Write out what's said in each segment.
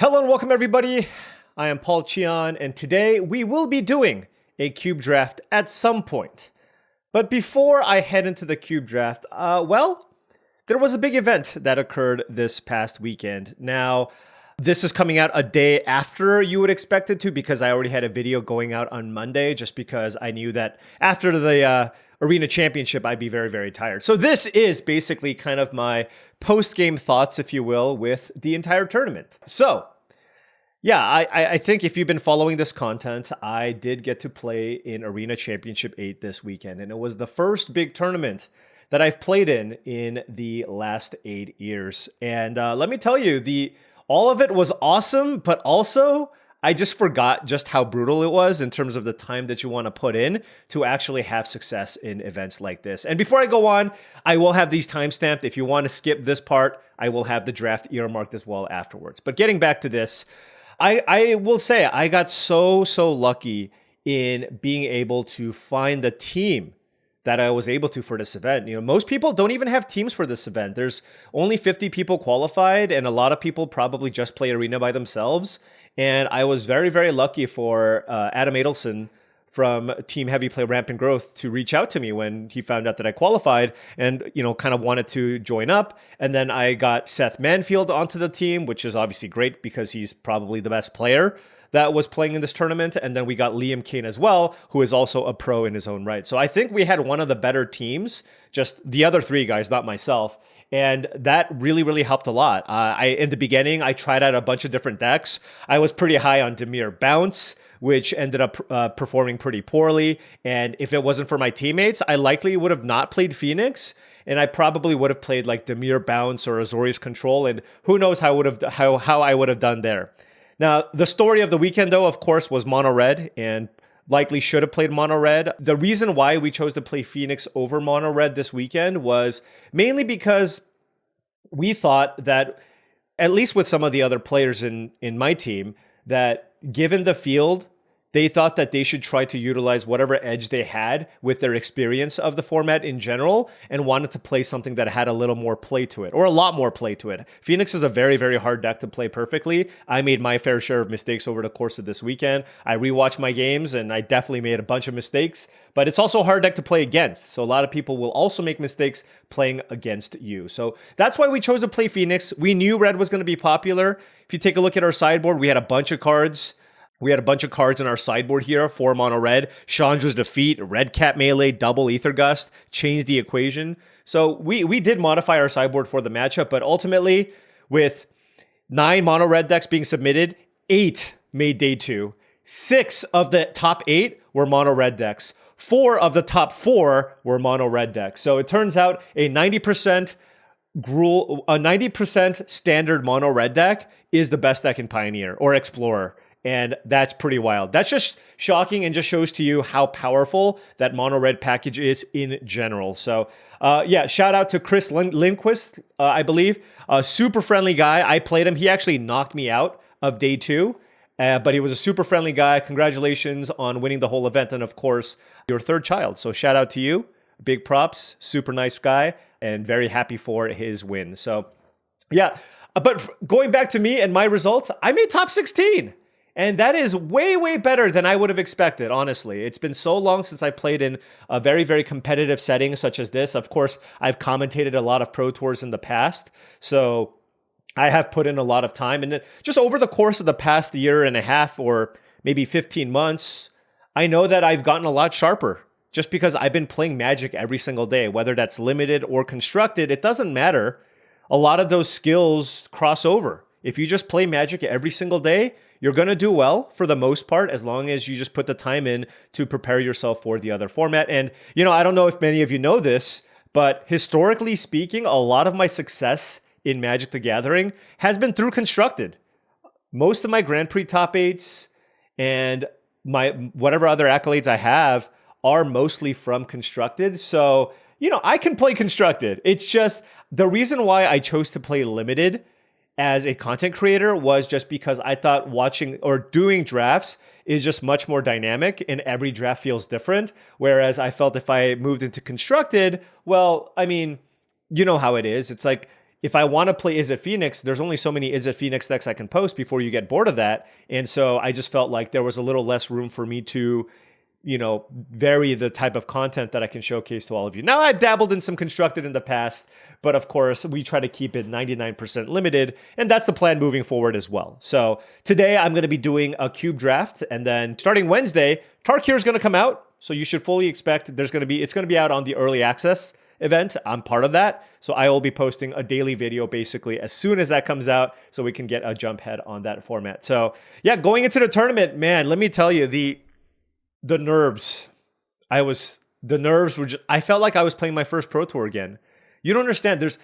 Hello and welcome everybody. I am Paul Cheon, and today we will be doing a cube draft at some point. But before I head into the cube draft, there was a big event that occurred this past weekend. Now, this is coming out a day after you would expect it to because I already had a video going out on Monday just because I knew that after the Arena Championship, I'd be very, very tired. So this is basically kind of my post-game thoughts, if you will, with the entire tournament. So, yeah, I think if you've been following this content, I did get to play in Arena Championship 8 this weekend, and it was the first big tournament that I've played in the last 8 years. And let me tell you, all of it was awesome, but also I just forgot just how brutal it was in terms of the time that you want to put in to actually have success in events like this. And before I go on, I will have these timestamped. If you want to skip this part, I will have the draft earmarked as well afterwards. But getting back to this, I will say I got so lucky in being able to find the team that I was able to for this event. You know, most people don't even have teams for this event. There's only 50 people qualified, and a lot of people probably just play Arena by themselves. And I was very lucky for Adam Adelson from Team Heavy Play Rampant Growth to reach out to me when he found out that I qualified and, you know, kind of wanted to join up. And then I got Seth Manfield onto the team, which is obviously great because he's probably the best player that was playing in this tournament. And then we got Liam Kane as well, who is also a pro in his own right. So I think we had one of the better teams, just the other three guys, not myself. And that really helped a lot. In the beginning, I tried out a bunch of different decks. I was pretty high on Dimir Bounce, which ended up performing pretty poorly. And if it wasn't for my teammates, I likely would have not played Phoenix. And I probably would have played like Dimir Bounce or Azorius Control. And who knows how I would have done there. Now, the story of the weekend, though, of course, was Mono Red, and likely should have played Mono Red. The reason why we chose to play Phoenix over Mono Red this weekend was mainly because we thought that, at least with some of the other players in my team, that given the field, they thought that they should try to utilize whatever edge they had with their experience of the format in general and wanted to play something that had a little more play to it, or a lot more play to it. Phoenix is a very hard deck to play perfectly. I made my fair share of mistakes over the course of this weekend. I rewatched my games and I definitely made a bunch of mistakes, but it's also a hard deck to play against. So a lot of people will also make mistakes playing against you. So that's why we chose to play Phoenix. We knew Red was going to be popular. If you take a look at our sideboard, we had a bunch of cards. We had a bunch of cards in our sideboard here for Mono Red. Chandra's Defeat, Red Cat Melee, Double Ether Gust, changed the equation. So we did modify our sideboard for the matchup, but ultimately, with 9 Mono Red decks being submitted, 8 made day 2. 6 of the top 8 were Mono Red decks. 4 of the top 4 were Mono Red decks. So it turns out a 90% standard Mono Red deck is the best deck in Pioneer or Explorer. And that's pretty wild. That's just shocking and just shows to you how powerful that Mono Red package is in general. So, yeah, shout out to Chris Lindquist, I believe. A super friendly guy. I played him. He actually knocked me out of day 2. But he was a super friendly guy. Congratulations on winning the whole event. And of course, your third child. So shout out to you. Big props. Super nice guy. And very happy for his win. So, yeah. But going back to me and my results, I made top 16. And that is way better than I would have expected, honestly. It's been so long since I played in a very competitive setting such as this. Of course, I've commentated a lot of Pro Tours in the past, so I have put in a lot of time. And just over the course of the past year and a half or maybe 15 months, I know that I've gotten a lot sharper just because I've been playing Magic every single day, whether that's limited or constructed. It doesn't matter. A lot of those skills cross over. If you just play Magic every single day, you're going to do well for the most part, as long as you just put the time in to prepare yourself for the other format. And, you know, I don't know if many of you know this, but historically speaking, a lot of my success in Magic the Gathering has been through constructed. Most of my Grand Prix top 8s and my whatever other accolades I have are mostly from constructed. So, you know, I can play constructed. It's just the reason why I chose to play limited as a content creator was just because I thought watching or doing drafts is just much more dynamic and every draft feels different. Whereas I felt if I moved into constructed, well, I mean, you know how it is. It's like if I want to play Is It Phoenix, there's only so many Is It Phoenix decks I can post before you get bored of that. And so I just felt like there was a little less room for me to, vary the type of content that I can showcase to all of you. Now, I've dabbled in some constructed in the past, but of course, we try to keep it 99% limited, and that's the plan moving forward as well. So today, I'm going to be doing a cube draft, and then starting Wednesday, Tarkir is going to come out, so you should fully expect it's going to be out on the early access event. I'm part of that, so I will be posting a daily video basically as soon as that comes out, so we can get a jump head on that format. So yeah, going into the tournament, man, let me tell you, the nerves. I felt like I was playing my first Pro Tour again. You don't understand. This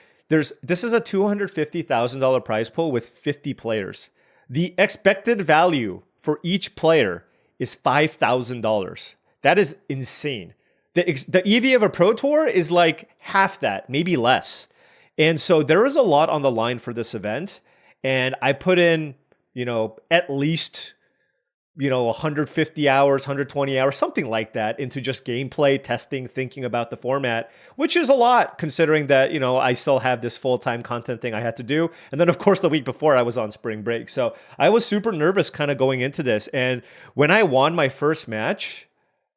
is a $250,000 prize pool with 50 players. The expected value for each player is $5,000. That is insane. The EV of a Pro Tour is like half that, maybe less. And so there is a lot on the line for this event. And I put in, at least 150 hours, 120 hours, something like that into just gameplay, testing, thinking about the format, which is a lot considering that, I still have this full-time content thing I had to do. And then, of course, the week before I was on spring break. So I was super nervous kind of going into this. And when I won my first match,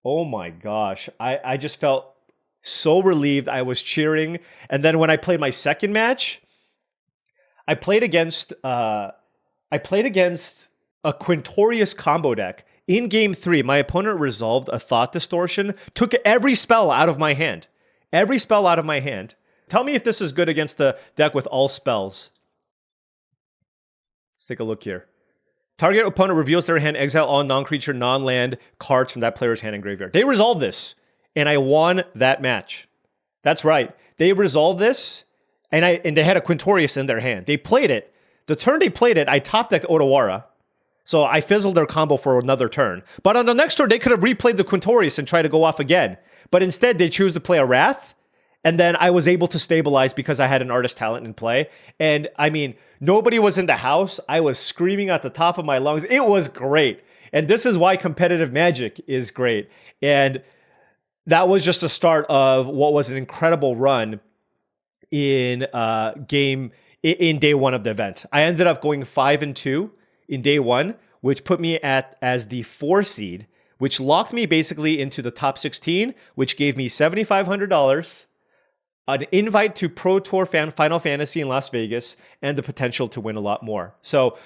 oh my gosh, I just felt so relieved. I was cheering. And then when I played my second match, I played against a Quintorius combo deck. In game 3, my opponent resolved a Thought Distortion, took every spell out of my hand. Every spell out of my hand. Tell me if this is good against the deck with all spells. Let's take a look here. Target opponent reveals their hand, exile all non-creature, non-land cards from that player's hand and graveyard. They resolved this, and I won that match. That's right. They resolved this, and they had a Quintorius in their hand. They played it. The turn they played it, I top-decked Otawara. So I fizzled their combo for another turn. But on the next turn, they could have replayed the Quintorius and tried to go off again. But instead, they choose to play a Wrath. And then I was able to stabilize because I had an Artist Talent in play. And I mean, nobody was in the house. I was screaming at the top of my lungs. It was great. And this is why competitive Magic is great. And that was just the start of what was an incredible run in day one of the event. I ended up going 5-2. In day one, which put me as the 4 seed, which locked me basically into the top 16, which gave me $7,500, an invite to Pro Tour Final Fantasy in Las Vegas, and the potential to win a lot more. So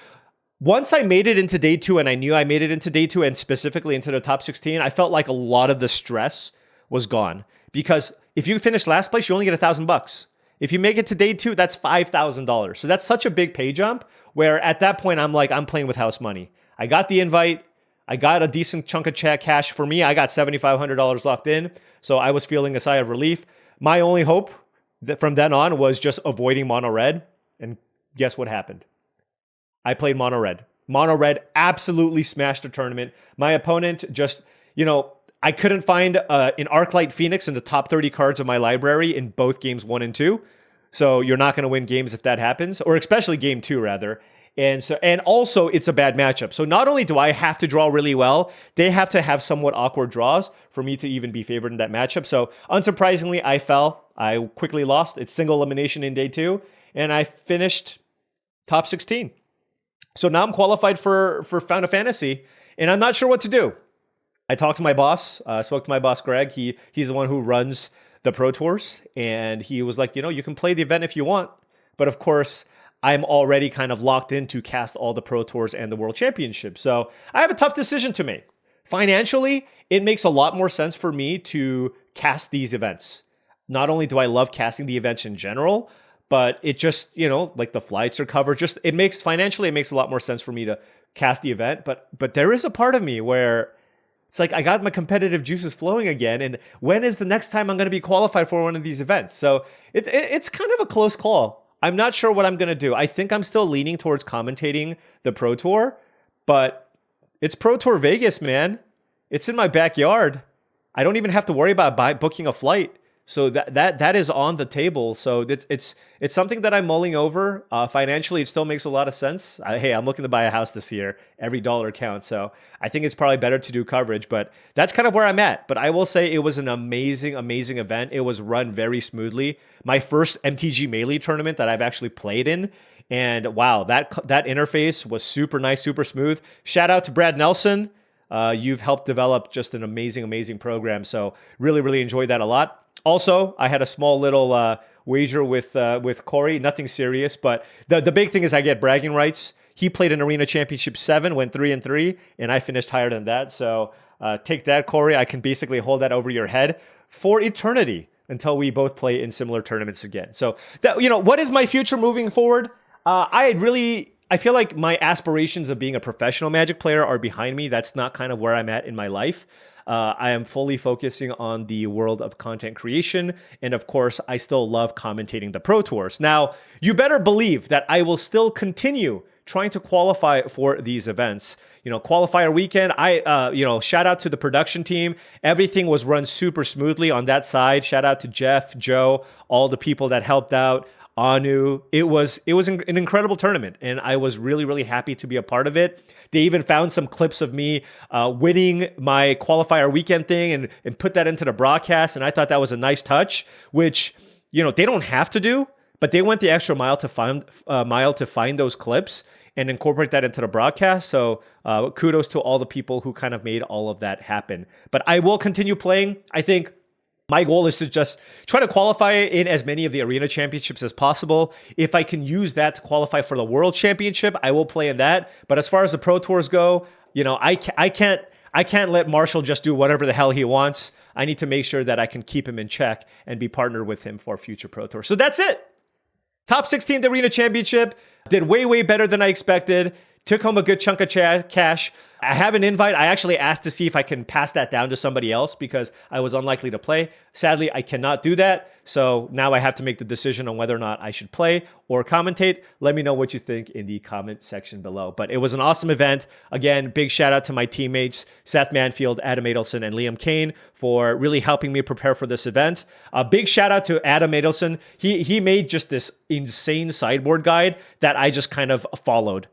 once I made it into day 2, and I knew I made it into day 2 and specifically into the top 16, I felt like a lot of the stress was gone. Because if you finish last place, you only get $1,000. If you make it to day 2, that's $5,000. So that's such a big pay jump, where at that point, I'm like, I'm playing with house money. I got the invite. I got a decent chunk of cash. For me, I got $7,500 locked in. So I was feeling a sigh of relief. My only hope from then on was just avoiding mono red. And guess what happened? I played mono red. Mono red absolutely smashed the tournament. My opponent just, I couldn't find an Arclight Phoenix in the top 30 cards of my library in both games 1 and 2. So you're not going to win games if that happens, or especially game 2 rather. And also it's a bad matchup. So not only do I have to draw really well, they have to have somewhat awkward draws for me to even be favored in that matchup. So unsurprisingly, I fell. I quickly lost. It's single elimination in day 2, and I finished top 16. So now I'm qualified for Final Fantasy, and I'm not sure what to do. I talked to my boss, spoke to my boss, Greg. He's the one who runs the Pro Tours, and he was like, you can play the event if you want, but of course, I'm already kind of locked in to cast all the Pro Tours and the World Championship. So I have a tough decision to make. Financially, it makes a lot more sense for me to cast these events. Not only do I love casting the events in general, but it just, like the flights are covered. Just it makes a lot more sense for me to cast the event. But there is a part of me where it's like I got my competitive juices flowing again, and when is the next time I'm going to be qualified for one of these events? So it's kind of a close call. I'm not sure what I'm going to do. I think I'm still leaning towards commentating the Pro Tour, but it's Pro Tour Vegas, man. It's in my backyard. I don't even have to worry about booking a flight. So that is on the table. So it's something that I'm mulling over. Financially, it still makes a lot of sense. Hey, I'm looking to buy a house this year. Every dollar counts. So I think it's probably better to do coverage, but that's kind of where I'm at. But I will say it was an amazing, amazing event. It was run very smoothly. My first MTG Melee tournament that I've actually played in. And wow, that interface was super nice, super smooth. Shout out to Brad Nelson. You've helped develop just an amazing, amazing program. So really, really enjoyed that a lot. Also, I had a small little wager with Corey. Nothing serious, but the big thing is I get bragging rights. He played in Arena Championship 7, went 3-3, and I finished higher than that. So take that, Corey. I can basically hold that over your head for eternity until we both play in similar tournaments again. So that, what is my future moving forward? I feel like my aspirations of being a professional Magic player are behind me. That's not kind of where I'm at in my life. I am fully focusing on the world of content creation. And of course, I still love commentating the Pro Tours. Now, you better believe that I will still continue trying to qualify for these events. Qualifier weekend, shout out to the production team. Everything was run super smoothly on that side. Shout out to Jeff, Joe, all the people that helped out. Anu. It was an incredible tournament, and I was really, really happy to be a part of it. They even found some clips of me winning my qualifier weekend thing and put that into the broadcast, and I thought that was a nice touch, which, they don't have to do, but they went the extra mile to find those clips and incorporate that into the broadcast. So kudos to all the people who kind of made all of that happen. But I will continue playing. I think my goal is to just try to qualify in as many of the arena championships as possible. If I can use that to qualify for the world championship, I will play in that. But as far as the Pro Tours go, I can't let Marshall just do whatever the hell he wants. I need to make sure that I can keep him in check and be partnered with him for future Pro Tours. So that's it. Top 16th Arena Championship. Did way, way better than I expected. Took home a good chunk of cash. I have an invite. I actually asked to see if I can pass that down to somebody else because I was unlikely to play. Sadly, I cannot do that. So now I have to make the decision on whether or not I should play or commentate. Let me know what you think in the comment section below. But it was an awesome event. Again, big shout out to my teammates, Seth Manfield, Adam Adelson, and Liam Kane for really helping me prepare for this event. A big shout out to Adam Adelson. He made just this insane sideboard guide that I just kind of followed.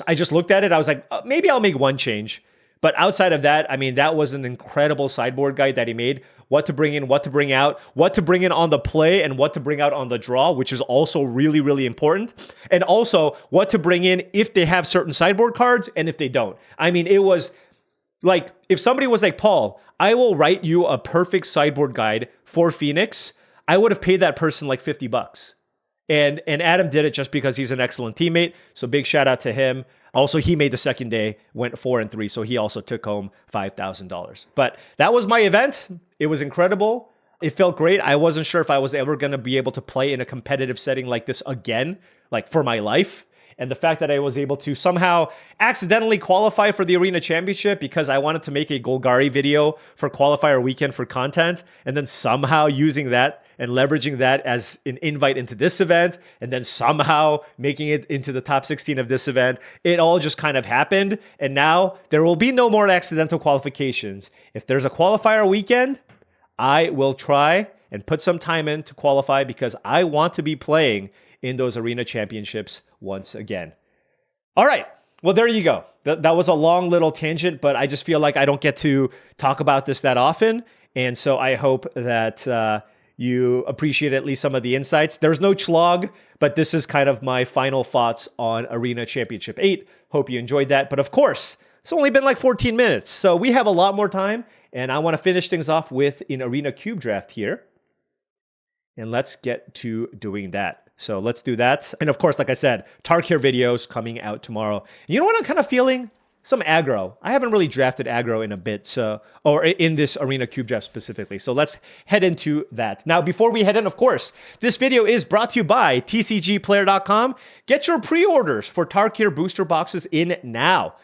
I just looked at it. I was like, maybe I'll make one change. But outside of that, that was an incredible sideboard guide that he made. What to bring in, what to bring out, what to bring in on the play, and what to bring out on the draw, which is also really, really important. And also what to bring in if they have certain sideboard cards and if they don't. It was like, if somebody was like, Paul, I will write you a perfect sideboard guide for Phoenix, I would have paid that person like $50. And Adam did it just because he's an excellent teammate. So big shout out to him. Also, he made the second day, went 4-3. So he also took home $5,000. But that was my event. It was incredible. It felt great. I wasn't sure if I was ever going to be able to play in a competitive setting like this again, like for my life. And the fact that I was able to somehow accidentally qualify for the Arena Championship because I wanted to make a Golgari video for qualifier weekend for content, and then somehow using that and leveraging that as an invite into this event, and then somehow making it into the top 16 of this event. It all just kind of happened. And now there will be no more accidental qualifications. If there's a qualifier weekend, I will try and put some time in to qualify because I want to be playing in those arena championships once again. All right. Well, there you go. That was a long little tangent, but I just feel like I don't get to talk about this that often. And so I hope that you appreciate at least some of the insights. There's no chlog, but this is kind of my final thoughts on Arena Championship 8. Hope you enjoyed that. But of course, it's only been like 14 minutes. So we have a lot more time. And I want to finish things off with an Arena Cube Draft here. And let's get to doing that. So let's do that. And of course, like I said, Tarkir videos coming out tomorrow. You know what I'm kind of feeling? Some aggro. I haven't really drafted aggro in a bit, or in this Arena Cube Draft specifically. So let's head into that. Now, before we head in, of course, this video is brought to you by TCGplayer.com. Get your pre-orders for Tarkir booster boxes in now.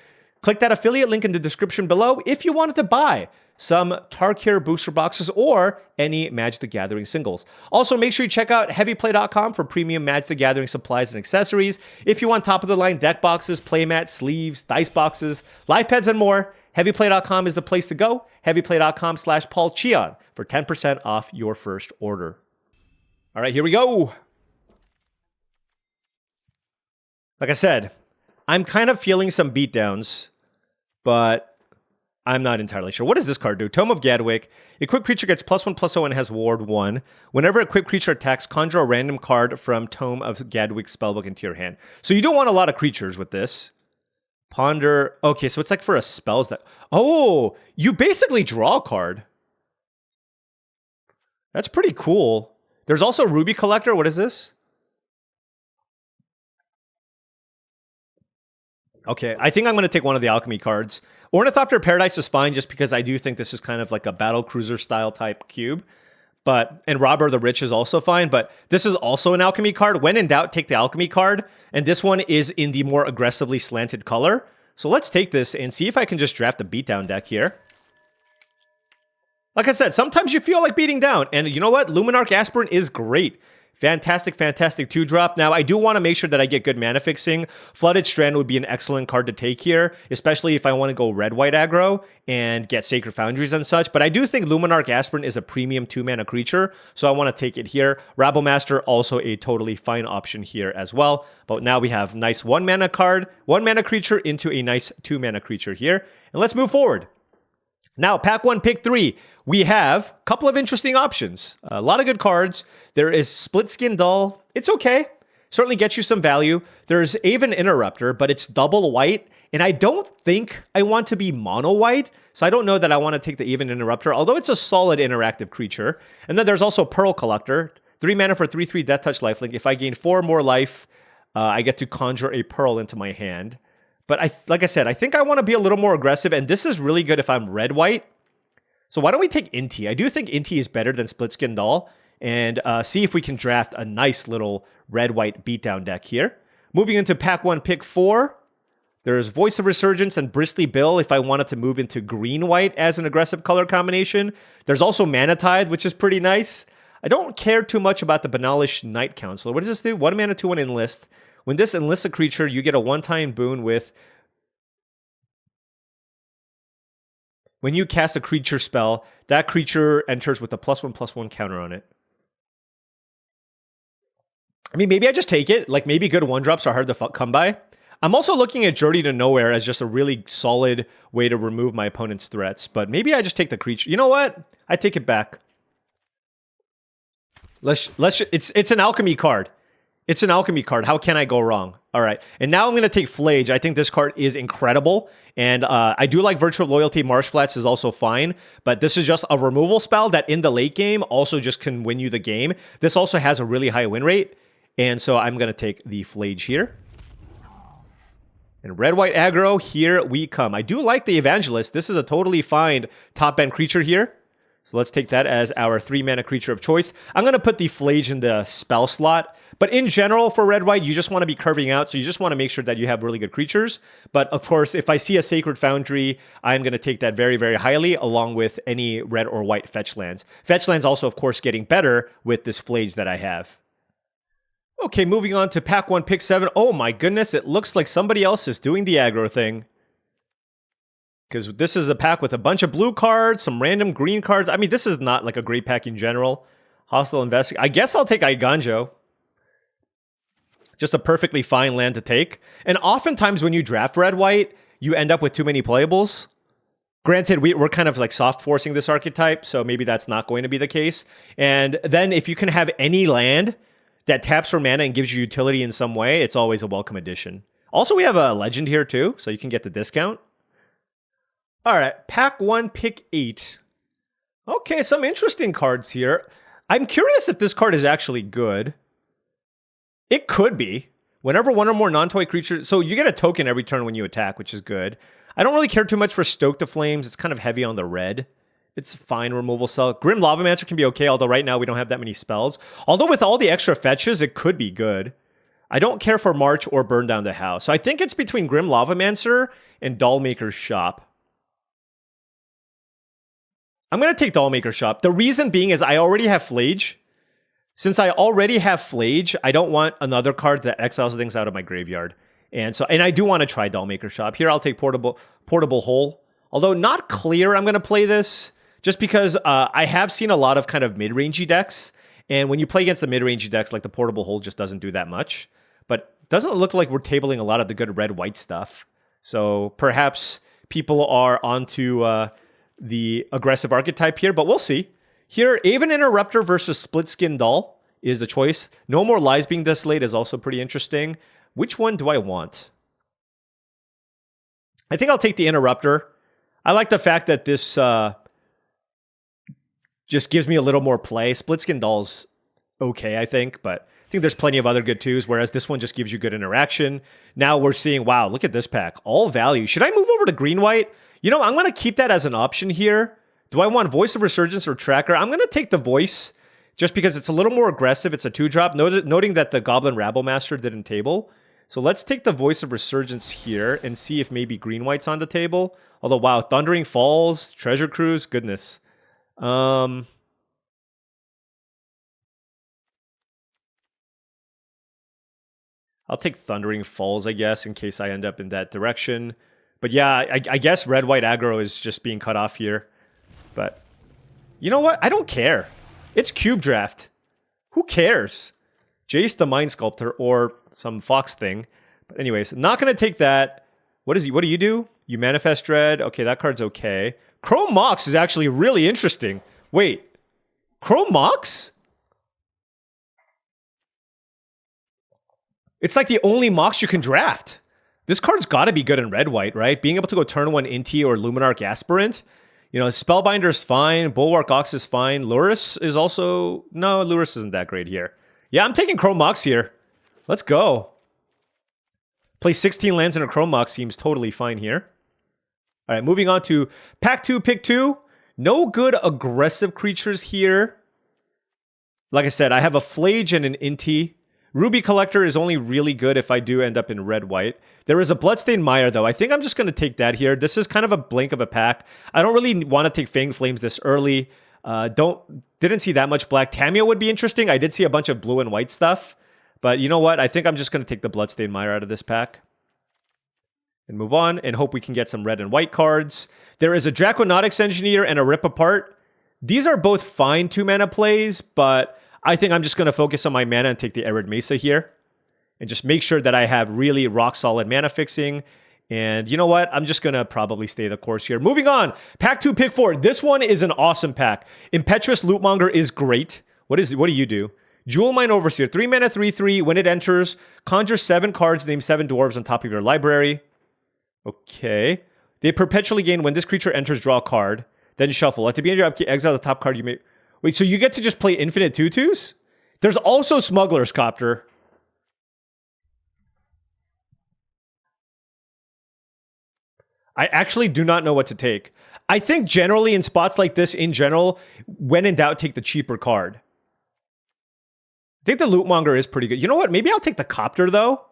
Click that affiliate link in the description below if you wanted to buy some Tarkir booster boxes, or any Magic the Gathering singles. Also, make sure you check out heavyplay.com for premium Magic the Gathering supplies and accessories. If you want top-of-the-line deck boxes, playmats, sleeves, dice boxes, live pads, and more, heavyplay.com is the place to go. heavyplay.com/paulcheon for 10% off your first order. All right, here we go. Like I said, I'm kind of feeling some beatdowns, but I'm not entirely sure. What does this card do? Tome of Gadwick. A quick creature gets +1/+0 and has Ward 1. Whenever a quick creature attacks, conjure a random card from Tome of Gadwick's spellbook into your hand. So you don't want a lot of creatures with this. Ponder. Okay, so it's like for a spells that... Oh, you basically draw a card. That's pretty cool. There's also Ruby Collector. What is this? Okay, I think I'm going to take one of the alchemy cards. Ornithopter Paradise is fine just because I do think this is kind of like a battle cruiser style type cube. And Robber the Rich is also fine, but this is also an alchemy card. When in doubt, take the alchemy card. And this one is in the more aggressively slanted color. So let's take this and see if I can just draft a beatdown deck here. Like I said, sometimes you feel like beating down. And you know what? Luminarch Aspirant is great. Fantastic, fantastic 2-drop. Now, I do want to make sure that I get good mana fixing. Flooded Strand would be an excellent card to take here, especially if I want to go red-white aggro and get Sacred Foundries and such. But I do think Luminarch Aspirant is a premium 2-mana creature, so I want to take it here. Rabblemaster, also a totally fine option here as well. But now we have nice 1-mana card, 1-mana creature into a nice 2-mana creature here. And let's move forward. Now, pack 1, pick 3. We have a couple of interesting options. A lot of good cards. There is Split Skin Dull. It's okay. Certainly gets you some value. There's Aven Interrupter, but it's double white. And I don't think I want to be mono white. So I don't know that I want to take the Aven Interrupter, although it's a solid interactive creature. And then there's also Pearl Collector. 3 mana for 3/3 Death Touch lifelink. If I gain 4 more life, I get to conjure a Pearl into my hand. But like I said, I think I want to be a little more aggressive. And this is really good if I'm red-white. So why don't we take Inti? I do think Inti is better than Split Skin Doll. And see if we can draft a nice little red-white beatdown deck here. Moving into pack 1, pick 4. There's Voice of Resurgence and Bristly Bill if I wanted to move into green-white as an aggressive color combination. There's also Mana Tide, which is pretty nice. I don't care too much about the Banalish Night Counselor. What does this do? 1 mana, 2/1 enlist. When this enlists a creature, you get a 1-time boon with... When you cast a creature spell, that creature enters with a +1/+1 counter on it. I mean, maybe I just take it. Like, maybe good 1-drops are hard to come by. I'm also looking at Journey to Nowhere as just a really solid way to remove my opponent's threats. But maybe I just take the creature. You know what? I take it back. It's an alchemy card. It's an alchemy card. How can I go wrong? All right. And now I'm going to take Flage. I think this card is incredible. And I do like Virtue of Loyalty. Marsh Flats is also fine. But this is just a removal spell that in the late game also just can win you the game. This also has a really high win rate. And so I'm going to take the Flage here. And red-white aggro, here we come. I do like the Evangelist. This is a totally fine top-end creature here. So let's take that as our 3-mana creature of choice. I'm going to put the Flage in the spell slot. But in general, for red-white, you just want to be curving out. So you just want to make sure that you have really good creatures. But of course, if I see a Sacred Foundry, I'm going to take that very, very highly, along with any red or white fetch lands. Fetch lands also, of course, getting better with this Flage that I have. Okay, moving on to pack 1, pick 7. Oh my goodness, it looks like somebody else is doing the aggro thing. Because this is a pack with a bunch of blue cards, some random green cards. I mean, this is not like a great pack in general. Hostile Investigator. I guess I'll take Eiganjo. Just a perfectly fine land to take. And oftentimes when you draft red-white, you end up with too many playables. Granted, we're kind of like soft forcing this archetype, so maybe that's not going to be the case. And then if you can have any land that taps for mana and gives you utility in some way, it's always a welcome addition. Also, we have a legend here too, so you can get the discount. All right, pack 1, pick 8. Okay, some interesting cards here. I'm curious if this card is actually good. It could be. Whenever one or more non-toy creatures... So you get a token every turn when you attack, which is good. I don't really care too much for Stoke to Flames. It's kind of heavy on the red. It's fine removal cell. Grim Lavamancer can be okay, although right now we don't have that many spells. Although with all the extra fetches, it could be good. I don't care for March or Burn Down the House. So I think it's between Grim Lavamancer and Dollmaker's Shop. I'm going to take Dollmaker Shop. The reason being is I already have Flage. Since I already have Flage, I don't want another card that exiles things out of my graveyard. And I do want to try Dollmaker Shop. Here I'll take Portable Hole. Although not clear I'm going to play this, just because I have seen a lot of kind of mid-rangey decks. And when you play against the mid-rangey decks, like the Portable Hole just doesn't do that much. But it doesn't look like we're tabling a lot of the good red-white stuff. So perhaps people are onto the aggressive archetype here, but we'll see. Here, Aven Interrupter versus Split Skin Doll is the choice. No More Lies being this late is also pretty interesting. Which one do I want? I think I'll take the Interrupter. I like the fact that this just gives me a little more play. Split Skin Doll's okay, I think, but I think there's plenty of other good twos, whereas this one just gives you good interaction. Now we're seeing, wow, look at this pack. All value. Should I move over to green-white? You know, I'm going to keep that as an option here. Do I want Voice of Resurgence or Tracker? I'm going to take the Voice just because it's a little more aggressive. It's a 2-drop, noting that the Goblin Rabblemaster didn't table. So let's take the Voice of Resurgence here and see if maybe green-white's on the table. Although, wow, Thundering Falls, Treasure Cruise, goodness. I'll take Thundering Falls, I guess, in case I end up in that direction. But yeah, I guess red-white aggro is just being cut off here. But you know what? I don't care. It's Cube Draft. Who cares? Jace the Mind Sculptor or some Fox thing. But anyways, I'm not going to take that. What do you do? You Manifest Dread. Okay, that card's okay. Chrome Mox is actually really interesting. Wait. Chrome Mox? It's like the only Mox you can draft. This card's got to be good in red-white, right? Being able to go turn 1 Inti or Luminarch Aspirant. You know, Spellbinder's fine. Bulwark Ox is fine. Lurrus is also... No, Lurrus isn't that great here. Yeah, I'm taking Chrome Mox here. Let's go. Play 16 lands in a Chrome Mox seems totally fine here. All right, moving on to Pack 2, Pick 2. No good aggressive creatures here. Like I said, I have a Flage and an Inti. Ruby Collector is only really good if I do end up in red-white. There is a Bloodstained Mire, though. I think I'm just going to take that here. This is kind of a blink of a pack. I don't really want to take Fanged Flames this early. Didn't see that much black. Tameo would be interesting. I did see a bunch of blue and white stuff. But you know what? I think I'm just going to take the Bloodstained Mire out of this pack. And move on and hope we can get some red and white cards. There is a Draconautics Engineer and a Rip Apart. These are both fine 2-mana plays, but I think I'm just going to focus on my mana and take the Arid Mesa here. And just make sure that I have really rock-solid mana fixing. And you know what? I'm just going to probably stay the course here. Moving on. Pack 2, Pick 4. This one is an awesome pack. Impetuous Lootmonger is great. What do you do? Jewel Mine Overseer. 3 mana, 3/3. When it enters, conjure 7 cards, name 7 dwarves on top of your library. Okay. They perpetually gain when this creature enters, draw a card. Then shuffle. At the beginning of your upkeep, exile the top card you may... Wait, so you get to just play infinite 2/2s? There's also Smuggler's Copter. I actually do not know what to take. I think generally in spots like this, in general, when in doubt, take the cheaper card. I think the Lootmonger is pretty good. You know what? Maybe I'll take the Copter, though.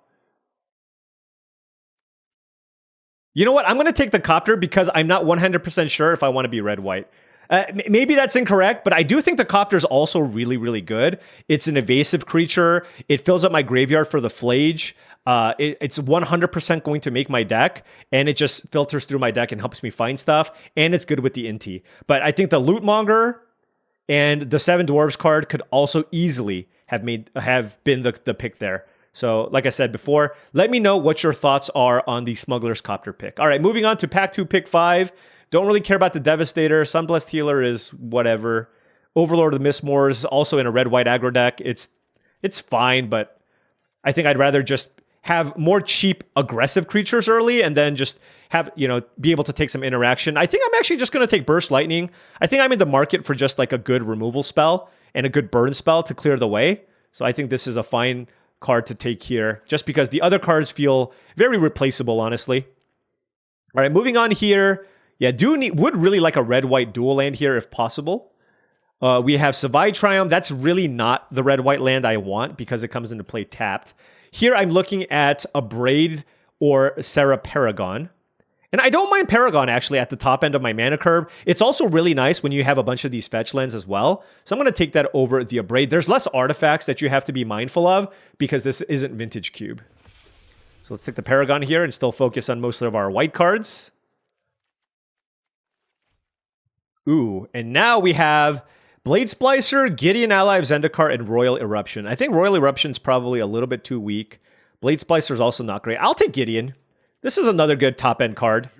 You know what? I'm going to take the Copter because I'm not 100% sure if I want to be red-white. Maybe that's incorrect, but I do think the Copter is also really, really good. It's an evasive creature. It fills up my graveyard for the Flage. It's 100% going to make my deck, and it just filters through my deck and helps me find stuff, and it's good with the Inti. But I think the Lootmonger and the 7 Dwarves card could also easily have been the pick there. So, like I said before, let me know what your thoughts are on the Smuggler's Copter pick. All right, moving on to Pack 2, Pick 5. Don't really care about the Devastator. Sunblessed Healer is whatever. Overlord of the Mistmoors is also in a red-white aggro deck. It's fine, but I think I'd rather just have more cheap, aggressive creatures early and then just have, be able to take some interaction. I think I'm actually just going to take Burst Lightning. I think I'm in the market for just like a good removal spell and a good burn spell to clear the way. So I think this is a fine card to take here, just because the other cards feel very replaceable, honestly. All right, moving on here. Yeah, would really like a red-white dual land here if possible. We have Savai Triumph. That's really not the red-white land I want because it comes into play tapped. Here I'm looking at a Braid or Sarah Paragon. And I don't mind Paragon, actually, at the top end of my mana curve. It's also really nice when you have a bunch of these fetch lands as well. So I'm going to take that over the Abrade. There's less artifacts that you have to be mindful of because this isn't Vintage Cube. So let's take the Paragon here and still focus on most of our white cards. Ooh, and now we have Blade Splicer, Gideon Ally of Zendikar, and Royal Eruption. I think Royal Eruption's probably a little bit too weak. Blade Splicer's also not great. I'll take Gideon. This is another good top-end card.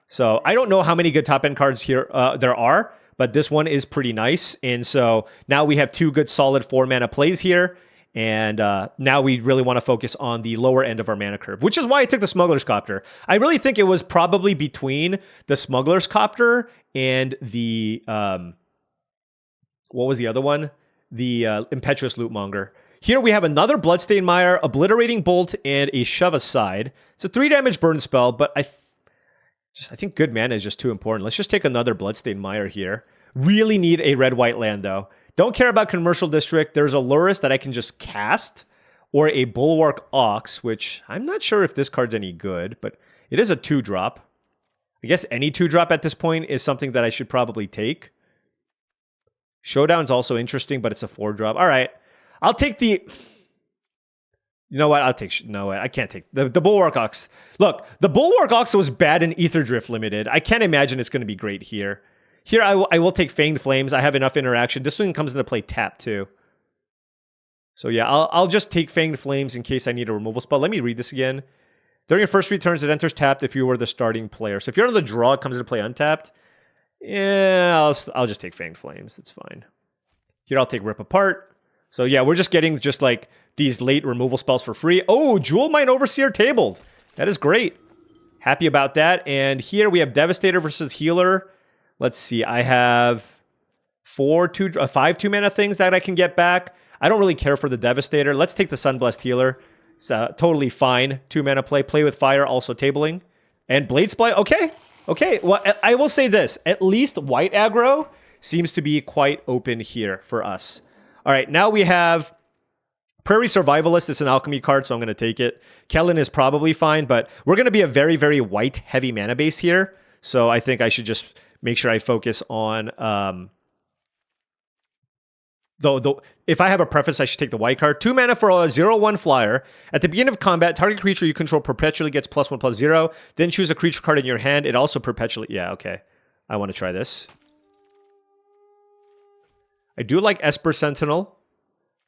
So I don't know how many good top-end cards here there are, but this one is pretty nice. And so now we have two good solid 4-mana plays here. And now we really want to focus on the lower end of our mana curve, which is why I took the Smuggler's Copter. I really think it was probably between the Smuggler's Copter and the... what was the other one? The Impetuous Lootmonger. Here we have another Bloodstained Mire, Obliterating Bolt, and a Shove Aside. It's a 3-damage burn spell, but I think good mana is just too important. Let's just take another Bloodstained Mire here. Really need a red-white land, though. Don't care about Commercial District. There's a Lurrus that I can just cast, or a Bulwark Ox, which I'm not sure if this card's any good, but it is a 2-drop. I guess any 2-drop at this point is something that I should probably take. Showdown's also interesting, but it's a 4-drop. All right. I'll take the... You know what? I'll take... No, I can't take... The Bulwark Ox. Look, the Bulwark Ox was bad in Ether Drift Limited. I can't imagine it's going to be great here. Here, I will take Fanged Flames. I have enough interaction. This one comes into play tap, too. So yeah, I'll just take Fanged Flames in case I need a removal spell. Let me read this again. During your first 3 turns, it enters tapped if you were the starting player. So if you're on the draw, it comes into play untapped. Yeah, I'll just take Fanged Flames. It's fine. Here, I'll take Rip Apart. So yeah, we're just getting just like these late removal spells for free. Oh, Jewel Mine Overseer tabled. That is great. Happy about that. And here we have Devastator versus Healer. Let's see. I have 5 2-mana things that I can get back. I don't really care for the Devastator. Let's take the Sunblessed Healer. It's totally fine. 2-mana play. Play with Fire, also tabling. And Blade Splice. Okay. Okay. Well, I will say this. At least white aggro seems to be quite open here for us. All right, now we have Prairie Survivalist. It's an alchemy card, so I'm going to take it. Kellen is probably fine, but we're going to be a very, very white-heavy mana base here. So I think I should just make sure I focus on... Though if I have a preference, I should take the white card. 2 mana for a 0/1 flyer. At the beginning of combat, target creature you control perpetually gets +1/+0. Then choose a creature card in your hand. It also perpetually... Yeah, okay. I want to try this. I do like Esper Sentinel.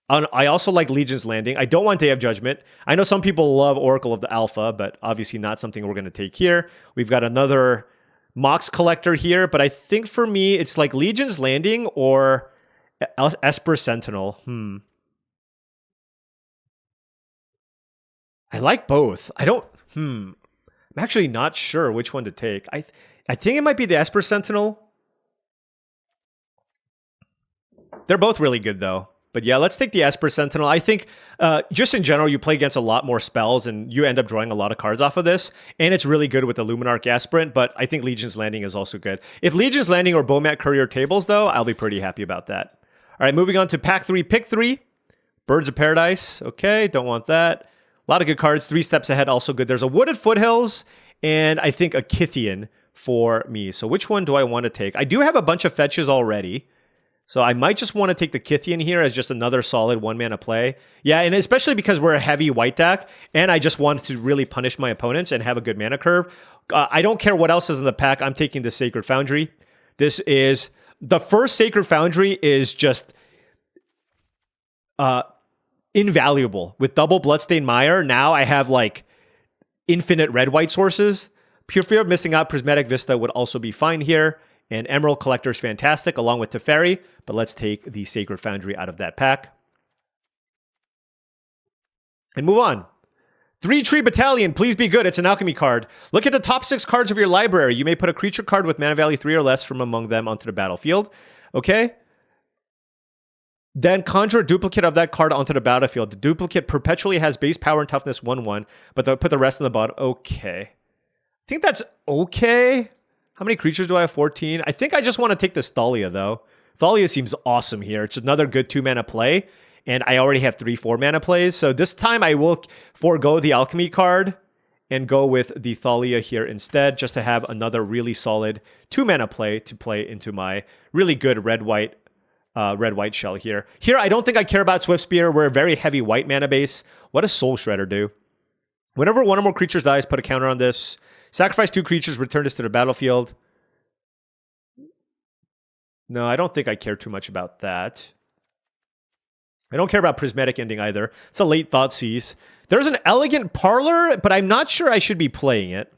I also like Legion's Landing. I don't want Day of Judgment. I know some people love Oracle of the Alpha, but obviously not something we're going to take here. We've got another Mox Collector here, but I think for me, it's like Legion's Landing or Esper Sentinel. I like both. I'm actually not sure which one to take. I think it might be the Esper Sentinel. They're both really good, though. But yeah, let's take the Esper Sentinel. I think, just in general, you play against a lot more spells, and you end up drawing a lot of cards off of this. And it's really good with the Luminarch Aspirant, but I think Legion's Landing is also good. If Legion's Landing or Bomat Courier tables, though, I'll be pretty happy about that. All right, moving on to Pack 3, Pick 3. Birds of Paradise. Okay, don't want that. A lot of good cards. 3 Steps Ahead, also good. There's a Wooded Foothills, and I think a Kythian for me. So which one do I want to take? I do have a bunch of fetches already. So I might just want to take the Kythian here as just another solid 1-mana play. Yeah, and especially because we're a heavy white deck, and I just wanted to really punish my opponents and have a good mana curve. I don't care what else is in the pack. I'm taking the Sacred Foundry. This is... The first Sacred Foundry is just... invaluable. With double Bloodstained Mire, now I have like infinite red-white sources. Pure Fear of Missing Out, Prismatic Vista would also be fine here. And Emerald Collector is fantastic, along with Teferi. But let's take the Sacred Foundry out of that pack. And move on. 3 Tree Battalion, please be good. It's an alchemy card. Look at the top 6 cards of your library. You may put a creature card with mana value 3 or less from among them onto the battlefield. Okay? Then conjure a duplicate of that card onto the battlefield. The duplicate perpetually has base power and toughness 1/1, but they'll put the rest in the bottom. Okay. I think that's okay. How many creatures do I have? 14. I think I just want to take this Thalia, though. Thalia seems awesome here. It's another good 2-mana play, and I already have 3 4-mana plays. So this time I will forego the Alchemy card and go with the Thalia here instead, just to have another really solid 2-mana play to play into my really good red-white shell here. Here, I don't think I care about Swift Spear. We're a very heavy white mana base. What does Soul Shredder do? Whenever one or more creatures dies, put a counter on this. Sacrifice 2 creatures, return this to the battlefield. No, I don't think I care too much about that. I don't care about Prismatic Ending either. It's a late Thoughtseize. There's an Elegant Parlor, but I'm not sure I should be playing it.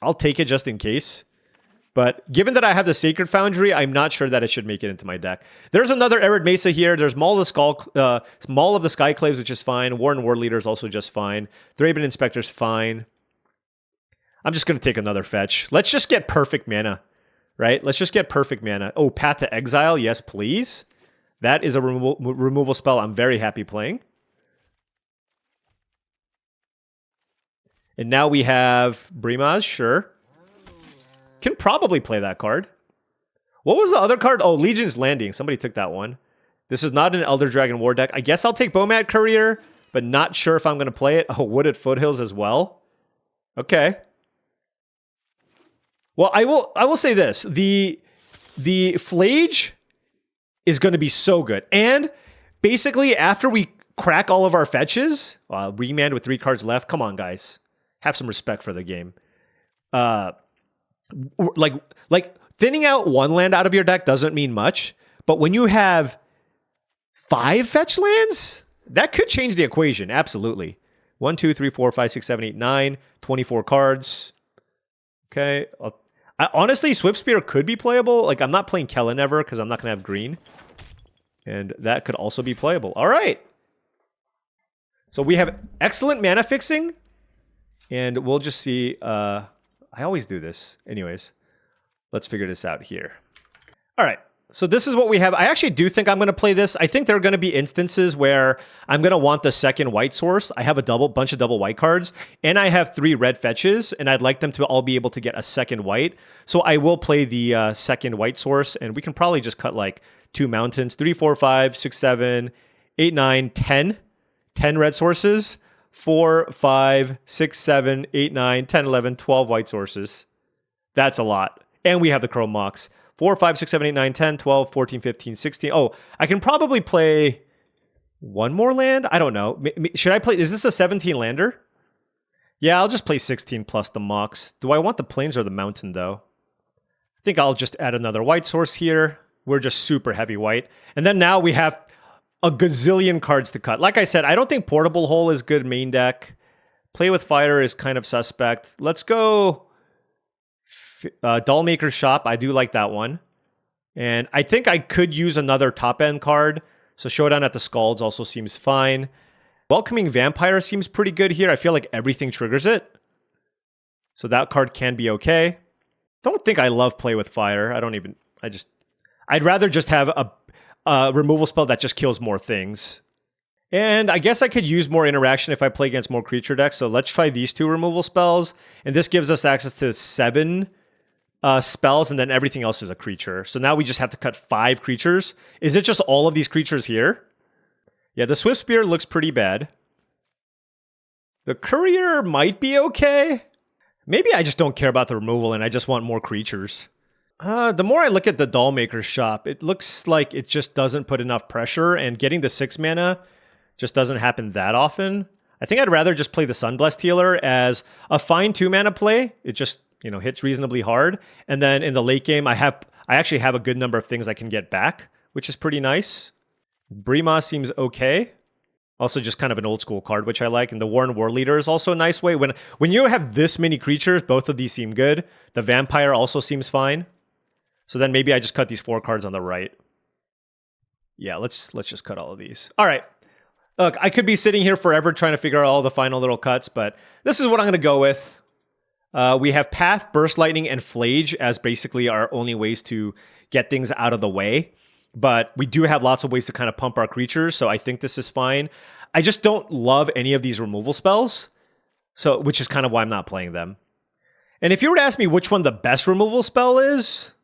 I'll take it just in case. But given that I have the Sacred Foundry, I'm not sure that it should make it into my deck. There's another Arid Mesa here. There's Maul of the Skyclaves, which is fine. Warren War Leader is also just fine. Thraben Inspector's fine. I'm just going to take another fetch. Let's just get perfect mana, right? Let's just get perfect mana. Oh, Path to Exile. Yes, please. That is a removal spell I'm very happy playing. And now we have Brimaz, sure. Can probably play that card. What was the other card? Oh, Legion's Landing. Somebody took that one. This is not an Elder Dragon War deck. I guess I'll take Bomat Courier, but not sure if I'm going to play it. Oh, Wooded Foothills as well. Okay. Well, I will say this. The Flage is going to be so good. And basically, after we crack all of our fetches, remand with 3 cards left. Come on, guys. Have some respect for the game. Like thinning out 1 land out of your deck doesn't mean much. But when you have 5 fetch lands, that could change the equation. Absolutely. 1, 2, 3, 4, 5, 6, 7, 8, 9, 24 cards. Okay. Honestly, Swift Spear could be playable. Like, I'm not playing Kellen ever because I'm not going to have green. And that could also be playable. All right. So we have excellent mana fixing. And we'll just see. I always do this. Anyways, let's figure this out here. All right. So this is what we have. I actually do think I'm going to play this. I think there are going to be instances where I'm going to want the second white source. I have a bunch of double white cards, and I have 3 red fetches, and I'd like them to all be able to get a second white. So I will play the second white source, and we can probably just cut like 2 mountains, 3, 4, 5, 6, 7, 8, 9, 10. 10 red sources, 4, 5, 6, 7, 8, 9, 10, 11, 12 white sources. That's a lot. And we have the Chrome Mox. 4, 5, 6, 7, 8, 9, 10, 12, 14, 15, 16. Oh, I can probably play 1 more land? I don't know. Should I play? Is this a 17 lander? Yeah, I'll just play 16 plus the Mox. Do I want the Plains or the Mountain, though? I think I'll just add another white source here. We're just super heavy white. And then now we have a gazillion cards to cut. Like I said, I don't think Portable Hole is good main deck. Play with Fire is kind of suspect. Let's go Dollmaker's Shop. I do like that one. And I think I could use another top-end card. So Showdown at the Scalds also seems fine. Welcoming Vampire seems pretty good here. I feel like everything triggers it. So that card can be okay. Don't think I love Play with Fire. I'd rather just have a removal spell that just kills more things. And I guess I could use more interaction if I play against more creature decks. So let's try these 2 removal spells. And this gives us access to 7 spells, and then everything else is a creature. So now we just have to cut 5 creatures. Is it just all of these creatures here? Yeah, the Swift Spear looks pretty bad. The Courier might be okay. Maybe I just don't care about the removal and I just want more creatures. The more I look at the Dollmaker's Shop, it looks like it just doesn't put enough pressure, and getting the 6 mana just doesn't happen that often. I think I'd rather just play the Sunblessed Healer as a fine 2 mana play. It just, hits reasonably hard. And then in the late game, I actually have a good number of things I can get back, which is pretty nice. Brima seems okay. Also just kind of an old school card, which I like. And the Warren War Leader is also a nice way. When you have this many creatures, both of these seem good. The Vampire also seems fine. So then maybe I just cut these 4 cards on the right. Yeah, let's just cut all of these. All right. Look, I could be sitting here forever trying to figure out all the final little cuts, but this is what I'm going to go with. We have Path, Burst Lightning, and Flage as basically our only ways to get things out of the way. But we do have lots of ways to kind of pump our creatures, so I think this is fine. I just don't love any of these removal spells, which is kind of why I'm not playing them. And if you were to ask me which one the best removal spell is,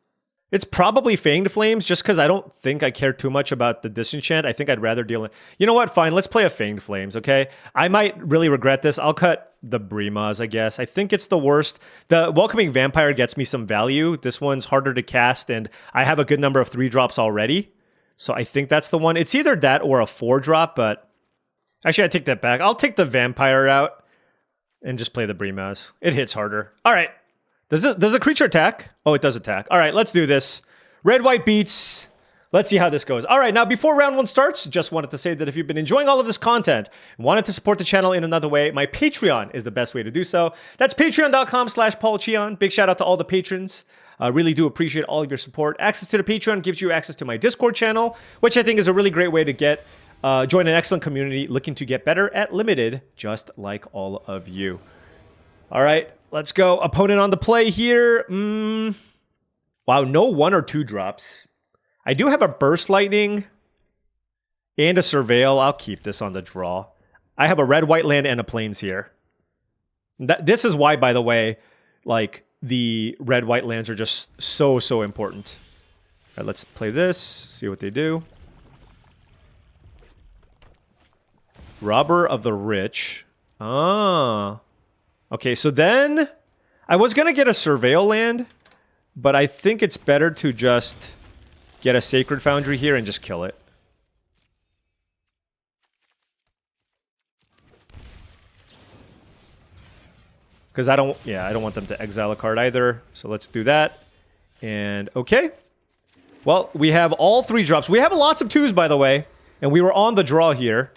It's probably Fanged Flames, just because I don't think I care too much about the Disenchant. I think I'd rather deal in... You know what? Fine, let's play a Fanged Flames, okay? I might really regret this. I'll cut the Brimas, I guess. I think it's the worst. The Welcoming Vampire gets me some value. This one's harder to cast, and I have a good number of 3-drops already. So I think that's the one. It's either that or a 4-drop, but... Actually, I take that back. I'll take the Vampire out and just play the Brimas. It hits harder. All right. Does the creature attack? Oh, it does attack. All right, let's do this. Red, white beats. Let's see how this goes. All right, now before round 1 starts, just wanted to say that if you've been enjoying all of this content and wanted to support the channel in another way, my Patreon is the best way to do so. That's patreon.com/paulcheon. Big shout out to all the patrons. I really do appreciate all of your support. Access to the Patreon gives you access to my Discord channel, which I think is a really great way to get join an excellent community looking to get better at Limited, just like all of you. All right, let's go. Opponent on the play here. Wow, no 1 or 2 drops. I do have a Burst Lightning and a Surveil. I'll keep this on the draw. I have a red, white land and a Plains here. This is why, by the way, like, the red, white lands are just so, so important. All right, let's play this, see what they do. Robber of the Rich. Ah. Okay, so then I was going to get a Surveil land, but I think it's better to just get a Sacred Foundry here and just kill it. Because I don't want them to exile a card either. So let's do that. And okay. Well, we have all 3 drops. We have lots of 2s, by the way. And we were on the draw here.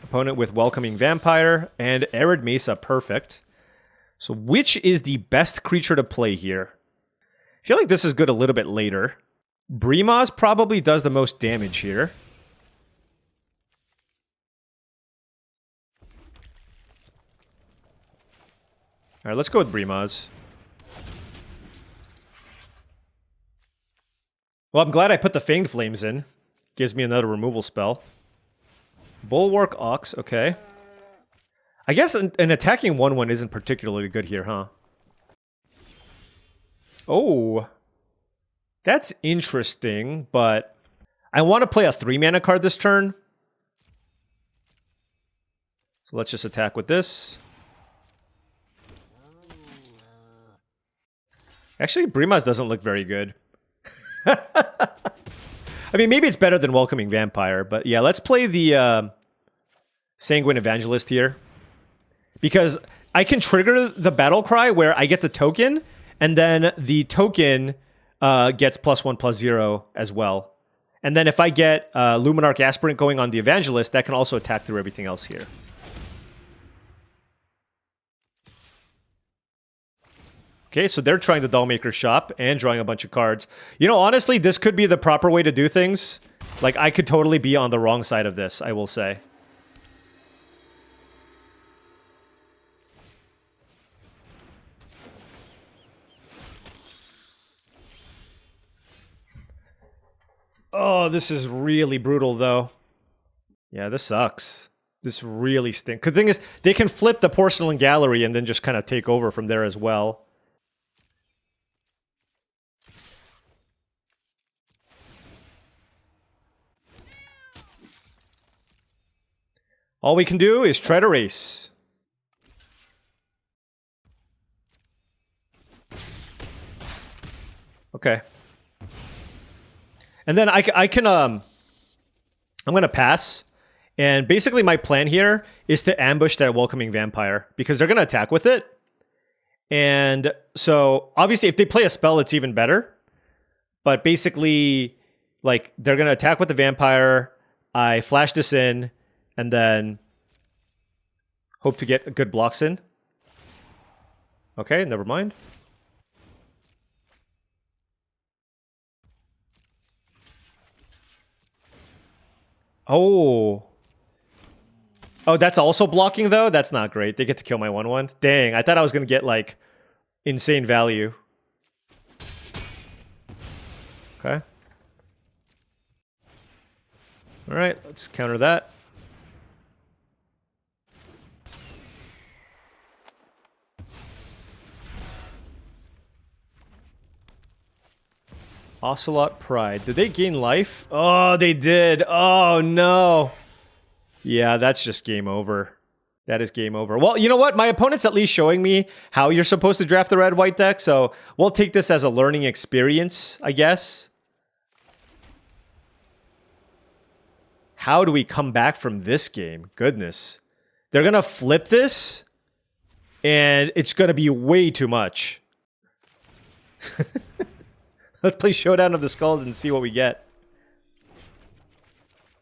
Opponent with Welcoming Vampire and Arid Mesa, perfect. So which is the best creature to play here? I feel like this is good a little bit later. Brimas probably does the most damage here. Alright, let's go with Brimas. Well, I'm glad I put the Fanged Flames in. Gives me another removal spell. Bulwark Ox, okay. I guess an attacking 1/1 isn't particularly good here, huh? Oh. That's interesting, but I want to play a 3-mana card this turn. So let's just attack with this. Actually, Brimas doesn't look very good. I mean, maybe it's better than Welcoming Vampire, but yeah, let's play the Sanguine Evangelist here. Because I can trigger the Battle Cry where I get the token, and then the token gets +1/+0 as well. And then if I get Luminarch Aspirant going on the Evangelist, that can also attack through everything else here. Okay, so they're trying the Dollmaker's Shop and drawing a bunch of cards. You know, honestly, this could be the proper way to do things. Like, I could totally be on the wrong side of this, I will say. Oh, this is really brutal, though. Yeah, this sucks. This really stinks. The thing is, they can flip the Porcelain Gallery and then just kind of take over from there as well. All we can do is try to race. Okay. And then I can I'm gonna pass. And basically my plan here is to ambush that Welcoming Vampire, because they're gonna attack with it. And so obviously if they play a spell, it's even better. But basically, like, they're gonna attack with the Vampire. I flash this in, and then hope to get good blocks in. Okay, never mind. Oh. Oh, that's also blocking, though? That's not great. They get to kill my 1/1. Dang, I thought I was going to get, like, insane value. Okay. Alright, let's counter that. Ocelot Pride. Did they gain life? Oh, they did. Oh, no. Yeah, that's just game over. That is game over. Well, you know what? My opponent's at least showing me how you're supposed to draft the red-white deck, so we'll take this as a learning experience, I guess. How do we come back from this game? Goodness. They're going to flip this, and it's going to be way too much. Let's play Showdown of the Skulls and see what we get.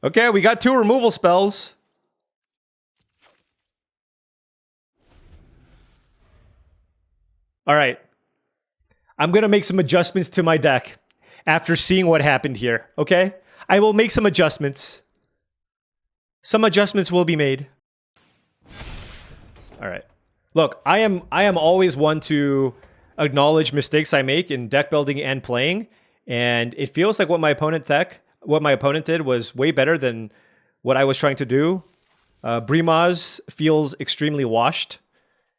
Okay, we got 2 removal spells. All right. I'm going to make some adjustments to my deck after seeing what happened here, okay? I will make some adjustments. Some adjustments will be made. All right. Look, I am always one to acknowledge mistakes I make in deck building and playing, and it feels like what my opponent did was way better than what I was trying to do. Brimaz feels extremely washed.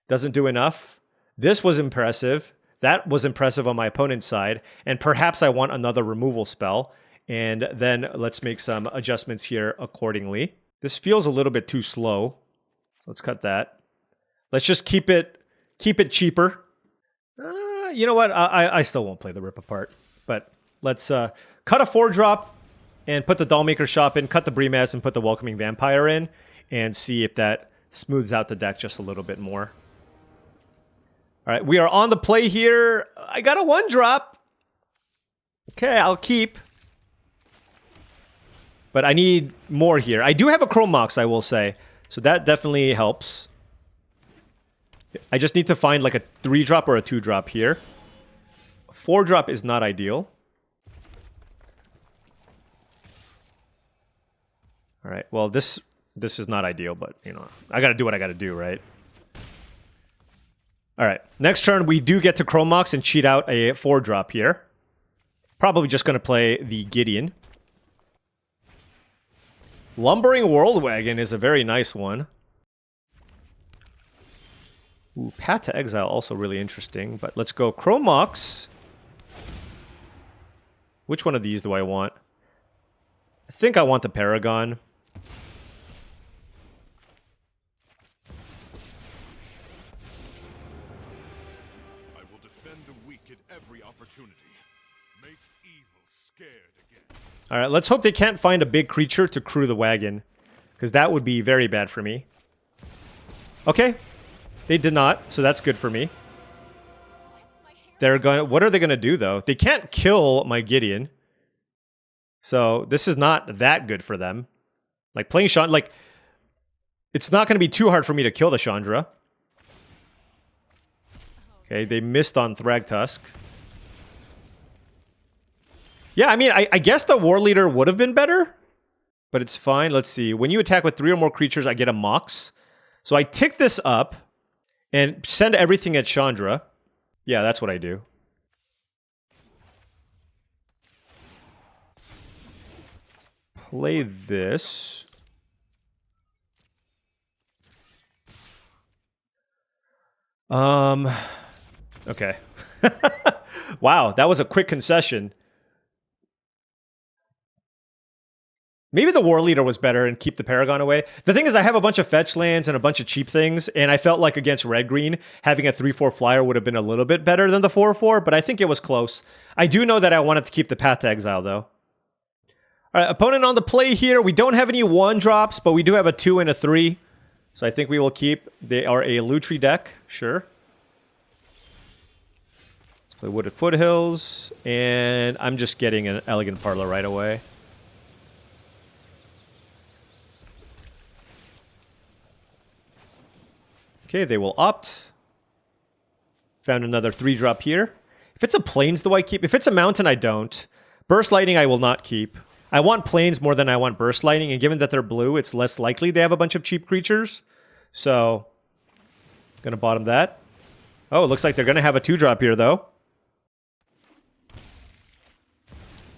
Doesn't do enough. This was impressive. That was impressive on my opponent's side, and perhaps I want another removal spell, and then let's make some adjustments here accordingly. This feels a little bit too slow. So let's cut that. Let's just keep it cheaper. You know what? I still won't play the Rip Apart, but let's cut a 4-drop and put the Dollmaker Shop in, cut the Brimaz and put the Welcoming Vampire in, and see if that smooths out the deck just a little bit more. All right, we are on the play here. I got a 1-drop. Okay, I'll keep. But I need more here. I do have a Chrome Mox, I will say, so that definitely helps. I just need to find like a 3-drop or a 2-drop here. A 4-drop is not ideal. All right, well, this is not ideal, but, you know, I got to do what I got to do, right? All right, next turn, we do get to Chrome Mox and cheat out a 4-drop here. Probably just going to play the Gideon. Lumbering Whirlwagon is a very nice one. Ooh, Path to Exile, also really interesting. But let's go Chrome Mox. Which one of these do I want? I think I want the Paragon. I will defend the weak at every opportunity. Make evil scared again. All right, let's hope they can't find a big creature to crew the wagon, because that would be very bad for me. Okay. They did not, so that's good for me. They're going. What are they going to do, though? They can't kill my Gideon. So this is not that good for them. Like, playing Chandra... Like, it's not going to be too hard for me to kill the Chandra. Okay, they missed on Thragtusk. Yeah, I mean, I guess the War Leader would have been better. But it's fine. Let's see. When you attack with 3 or more creatures, I get a Mox. So I tick this up. And send everything at Chandra. Yeah, that's what I do. Play this. Okay. Wow, that was a quick concession. Maybe the War Leader was better and keep the Paragon away. The thing is, I have a bunch of fetch lands and a bunch of cheap things, and I felt like against red-green, having a 3/4 flyer would have been a little bit better than the 4/4, but I think it was close. I do know that I wanted to keep the Path to Exile, though. All right, opponent on the play here. We don't have any 1-drops, but we do have a 2 and a 3. So I think we will keep. They are a Lutri deck, sure. Let's play Wooded Foothills, and I'm just getting an Elegant Parlor right away. Okay, they will opt. Found another 3-drop here. If it's a Plains, do I keep? If it's a Mountain, I don't. Burst Lightning, I will not keep. I want Plains more than I want Burst Lightning, and given that they're blue, it's less likely they have a bunch of cheap creatures. So, gonna bottom that. Oh, it looks like they're gonna have a 2-drop here, though.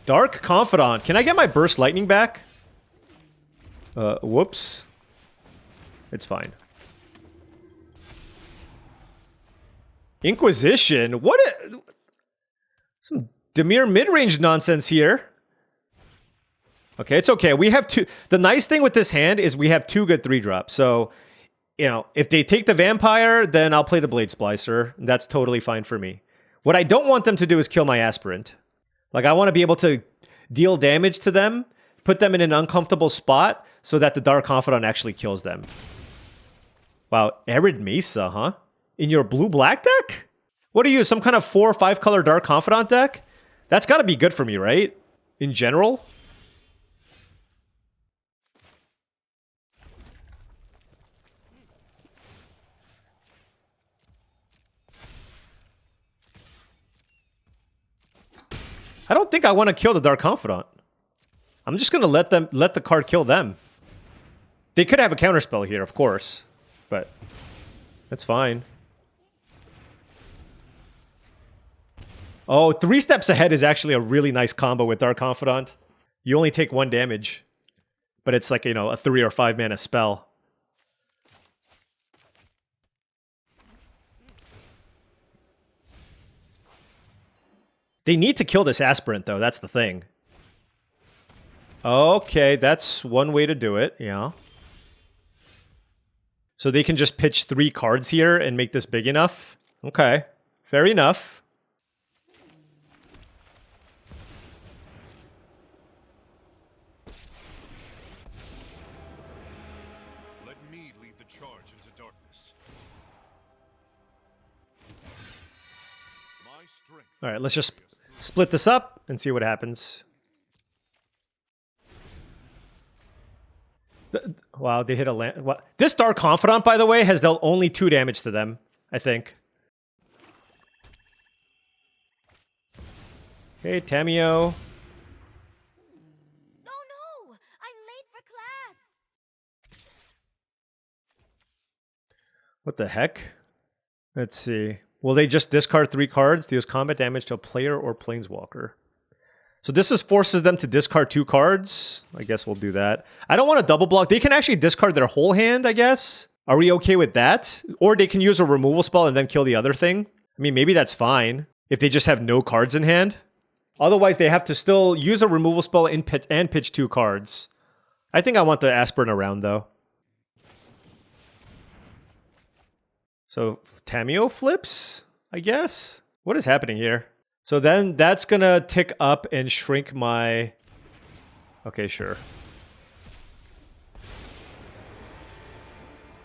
Dark Confidant. Can I get my Burst Lightning back? Whoops. It's fine. Inquisition? What? Some Dimir mid-range nonsense here. Okay, it's okay. We have two. The nice thing with this hand is we have two good 3-drops. So, you know, if they take the Vampire, then I'll play the Blade Splicer. That's totally fine for me. What I don't want them to do is kill my Aspirant. Like, I want to be able to deal damage to them, put them in an uncomfortable spot so that the Dark Confidant actually kills them. Wow, Arid Mesa, huh? In your blue-black deck? What are you, some kind of 4 or 5 color Dark Confidant deck? That's got to be good for me, right? In general? I don't think I want to kill the Dark Confidant. I'm just going to let the card kill them. They could have a counterspell here, of course, but that's fine. Oh, 3 steps ahead is actually a really nice combo with Dark Confidant. You only take 1 damage, but it's like, you know, a 3 or 5 mana spell. They need to kill this Aspirant, though. That's the thing. Okay, that's one way to do it, yeah. So they can just pitch 3 cards here and make this big enough? Okay, fair enough. Let me lead the charge into darkness. My strength. All right, let's just split this up and see what happens. Wow, they hit a land. What? This Dark Confidant, by the way, has dealt only 2 damage to them, I think. Okay, Tamio. No, I'm late for class. What the heck? Let's see. Will they just discard 3 cards, deals combat damage to a player or planeswalker? So this is forces them to discard 2 cards. I guess we'll do that. I don't want to double block. They can actually discard their whole hand, I guess. Are we okay with that? Or they can use a removal spell and then kill the other thing. I mean, maybe that's fine if they just have no cards in hand. Otherwise, they have to still use a removal spell and pitch 2 cards. I think I want the Aspirant around, though. So Tamio flips, I guess? What is happening here? So then that's gonna tick up and shrink my... Okay, sure.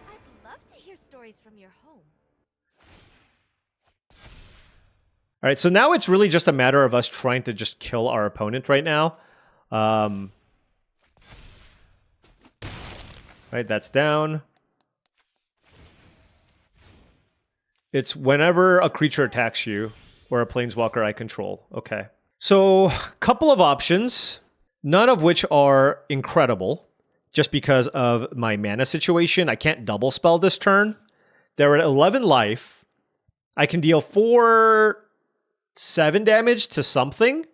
I'd love to hear stories from your home. All right, so now it's really just a matter of us trying to just kill our opponent right now. Right, that's down. It's whenever a creature attacks you or a planeswalker I control. Okay. So, couple of options, none of which are incredible, just because of my mana situation. I can't double spell this turn. They're at 11 life. I can deal 7 damage to something.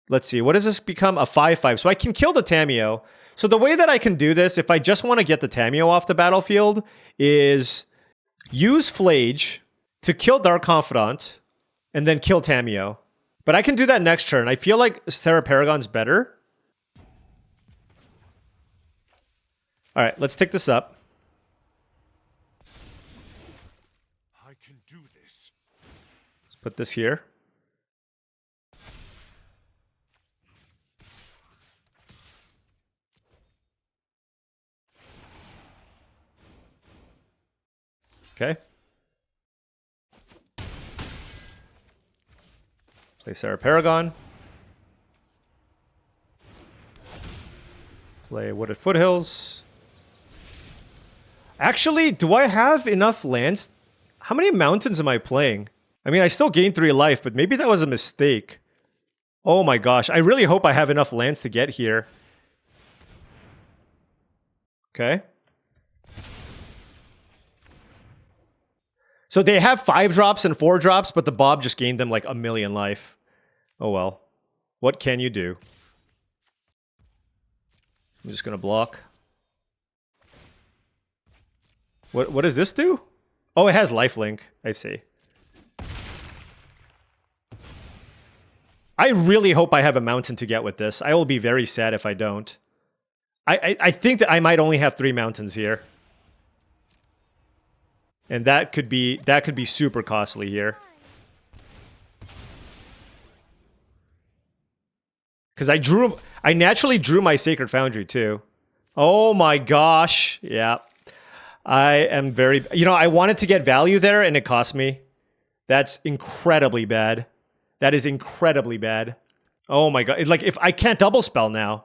Let's see, what does this become? A 5/5. So I can kill the Tamio. So the way that I can do this, if I just want to get the Tamio off the battlefield, is use Flage to kill Dark Confidant and then kill Tamio. But I can do that next turn. I feel like Serra Paragon's better. All right, let's take this up. I can do this. Let's put this here. Okay. Play Serra Paragon. Play Wooded Foothills. Actually, do I have enough lands? How many mountains am I playing? I mean, I still gained 3 life, but maybe that was a mistake. Oh my gosh, I really hope I have enough lands to get here. Okay. So they have 5-drops and 4-drops, but the Bob just gained them like 1,000,000 life. Oh well. What can you do? I'm just gonna block. What does this do? Oh, it has lifelink. I see. I really hope I have a mountain to get with this. I will be very sad if I don't. I think that I might only have 3 mountains here. And that could be super costly here. Because I naturally drew my Sacred Foundry too. Oh my gosh. Yeah. I am very, I wanted to get value there and it cost me. That's incredibly bad. That is incredibly bad. Oh my god. Like, if I can't double spell now.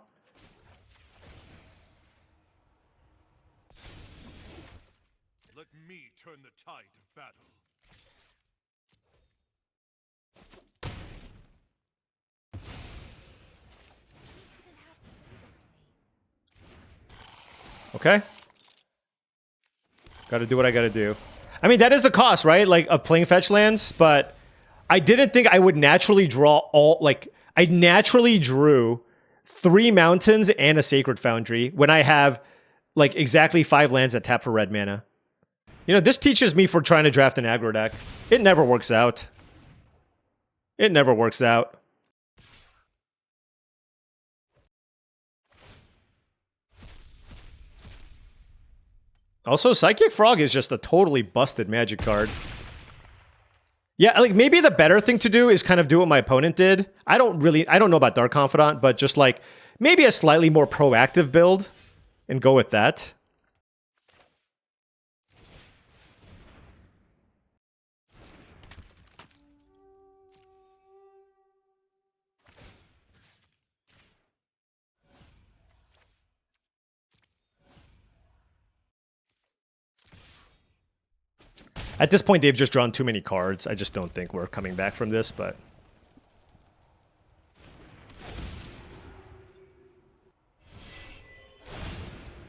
Let me turn the tide of battle. Okay. Gotta do what I gotta do. I mean, that is the cost, right? Like, of playing fetch lands, but I didn't think I would naturally draw all, like, I naturally drew 3 mountains and a Sacred Foundry when I have, like, exactly 5 lands that tap for red mana. This teaches me for trying to draft an aggro deck. It never works out. It never works out. Also, Psychic Frog is just a totally busted Magic card. Yeah, like, maybe the better thing to do is kind of do what my opponent did. I don't know about Dark Confidant, but just, like, maybe a slightly more proactive build and go with that. At this point, they've just drawn too many cards. I just don't think we're coming back from this, but...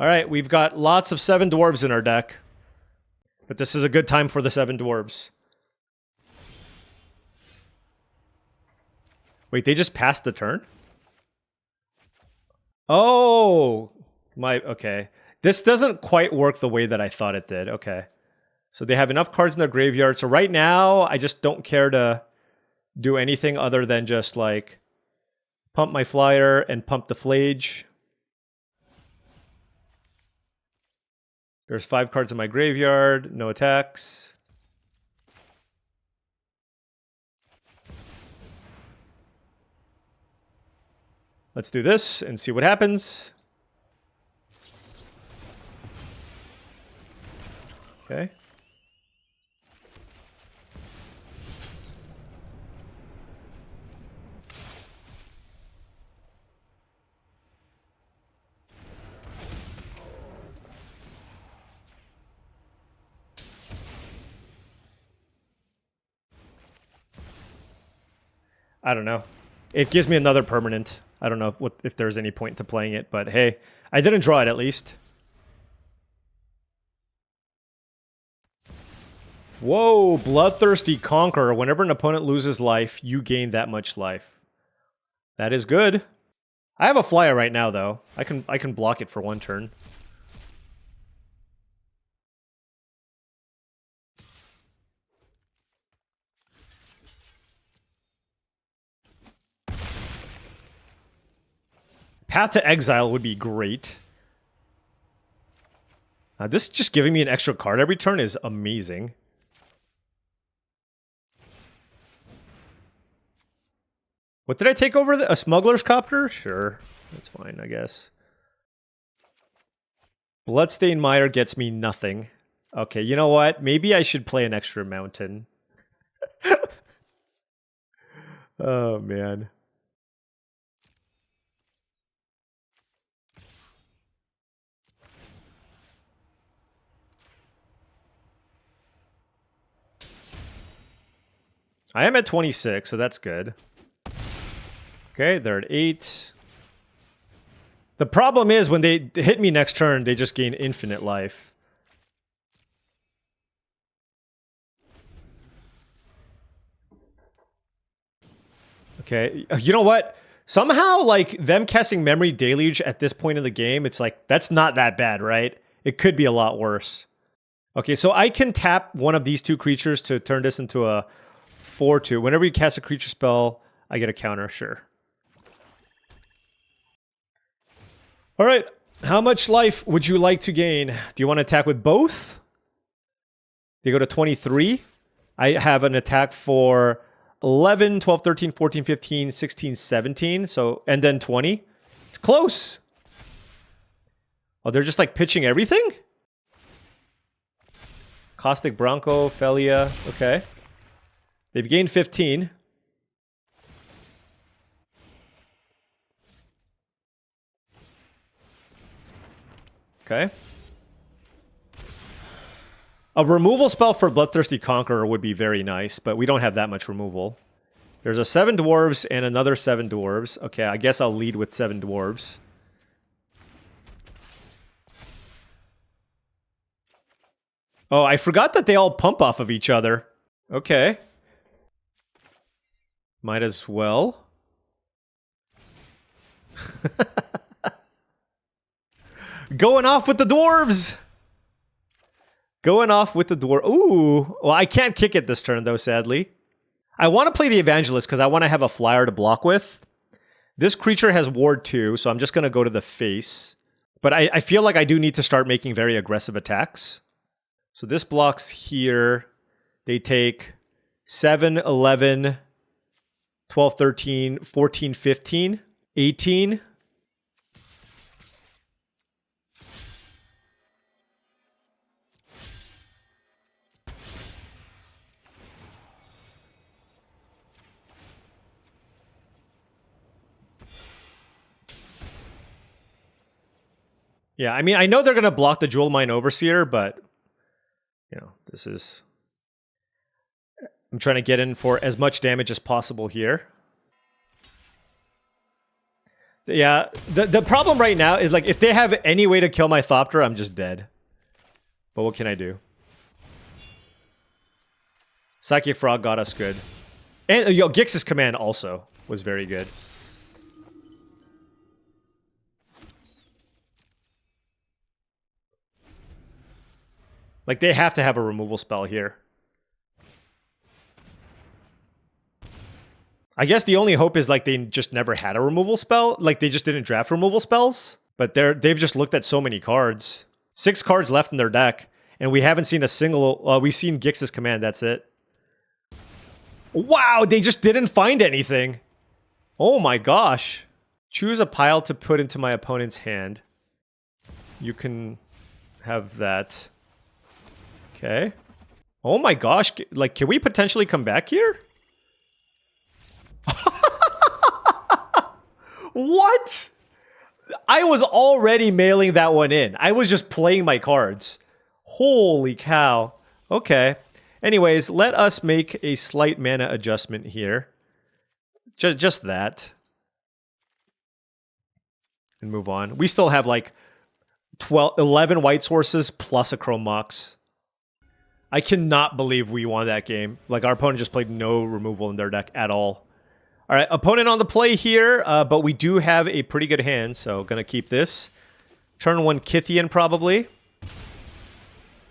Alright, we've got lots of 7 dwarves in our deck. But this is a good time for the 7 dwarves. Wait, they just passed the turn? Oh! Okay. This doesn't quite work the way that I thought it did. Okay. So they have enough cards in their graveyard. So right now, I just don't care to do anything other than just, like, pump my flyer and pump the Flage. There's 5 cards in my graveyard. No attacks. Let's do this and see what happens. Okay. I don't know. It gives me another permanent. I don't know if there's any point to playing it, but hey, I didn't draw it at least. Whoa, Bloodthirsty Conqueror. Whenever an opponent loses life, you gain that much life. That is good. I have a flyer right now, though. I can block it for 1 turn. Path to Exile would be great. This just giving me an extra card every turn is amazing. What did I take over? A Smuggler's Copter? Sure. That's fine, I guess. Bloodstained Mire gets me nothing. Okay, you know what? Maybe I should play an extra mountain. Oh, man. I am at 26, so that's good. Okay, they're at 8. The problem is when they hit me next turn, they just gain infinite life. Okay, you know what? Somehow, like, them casting Memory Deluge at this point in the game, it's like, that's not that bad, right? It could be a lot worse. Okay, so I can tap one of these 2 creatures to turn this into a 4/2. Whenever you cast a creature spell, I get a counter, sure. All right, how much life would you like to gain? Do you want to attack with both? They go to 23. I have an attack for 11, 12, 13, 14, 15, 16, 17. So, and then 20. It's close. Oh, they're just like pitching everything? Caustic Bronco, Felia. Okay. They've gained 15. Okay. A removal spell for Bloodthirsty Conqueror would be very nice, but we don't have that much removal. There's a 7 dwarves and another 7 dwarves. Okay, I guess I'll lead with 7 dwarves. Oh, I forgot that they all pump off of each other. Okay. Might as well. Going off with the dwarves! Going off with the dwarf. Ooh. Well, I can't kick it this turn, though, sadly. I want to play the Evangelist because I want to have a flyer to block with. This creature has Ward 2, so I'm just going to go to the face. But I feel like I do need to start making very aggressive attacks. So this blocks here. They take 7, 11, 12, 13, 14, 15, 18. Yeah, I mean, I know they're going to block the Jewel Mine Overseer, but, you know, this is... I'm trying to get in for as much damage as possible here. Yeah, the problem right now is, like, if they have any way to kill my Thopter, I'm just dead. But what can I do? Psychic Frog got us good. And, yo, Gix's command also was very good. Like, they have to have a removal spell here. I guess the only hope is, like, they just never had a removal spell. Like, they just didn't draft removal spells. But they've just looked at so many cards. 6 cards left in their deck. And we haven't seen a single... we've seen Gix's command, that's it. Wow, they just didn't find anything. Oh my gosh. Choose a pile to put into my opponent's hand. You can have that... Okay. Oh my gosh. Like, can we potentially come back here? What? I was already mailing that one in. I was just playing my cards. Holy cow. Okay. Anyways, let us make a slight mana adjustment here. Just that. And move on. We still have like 11 white sources plus a Chrome Mox. I cannot believe we won that game. Like, our opponent just played no removal in their deck at all. All right, opponent on the play here, but we do have a pretty good hand, so gonna keep this. Turn 1 Kithian, probably.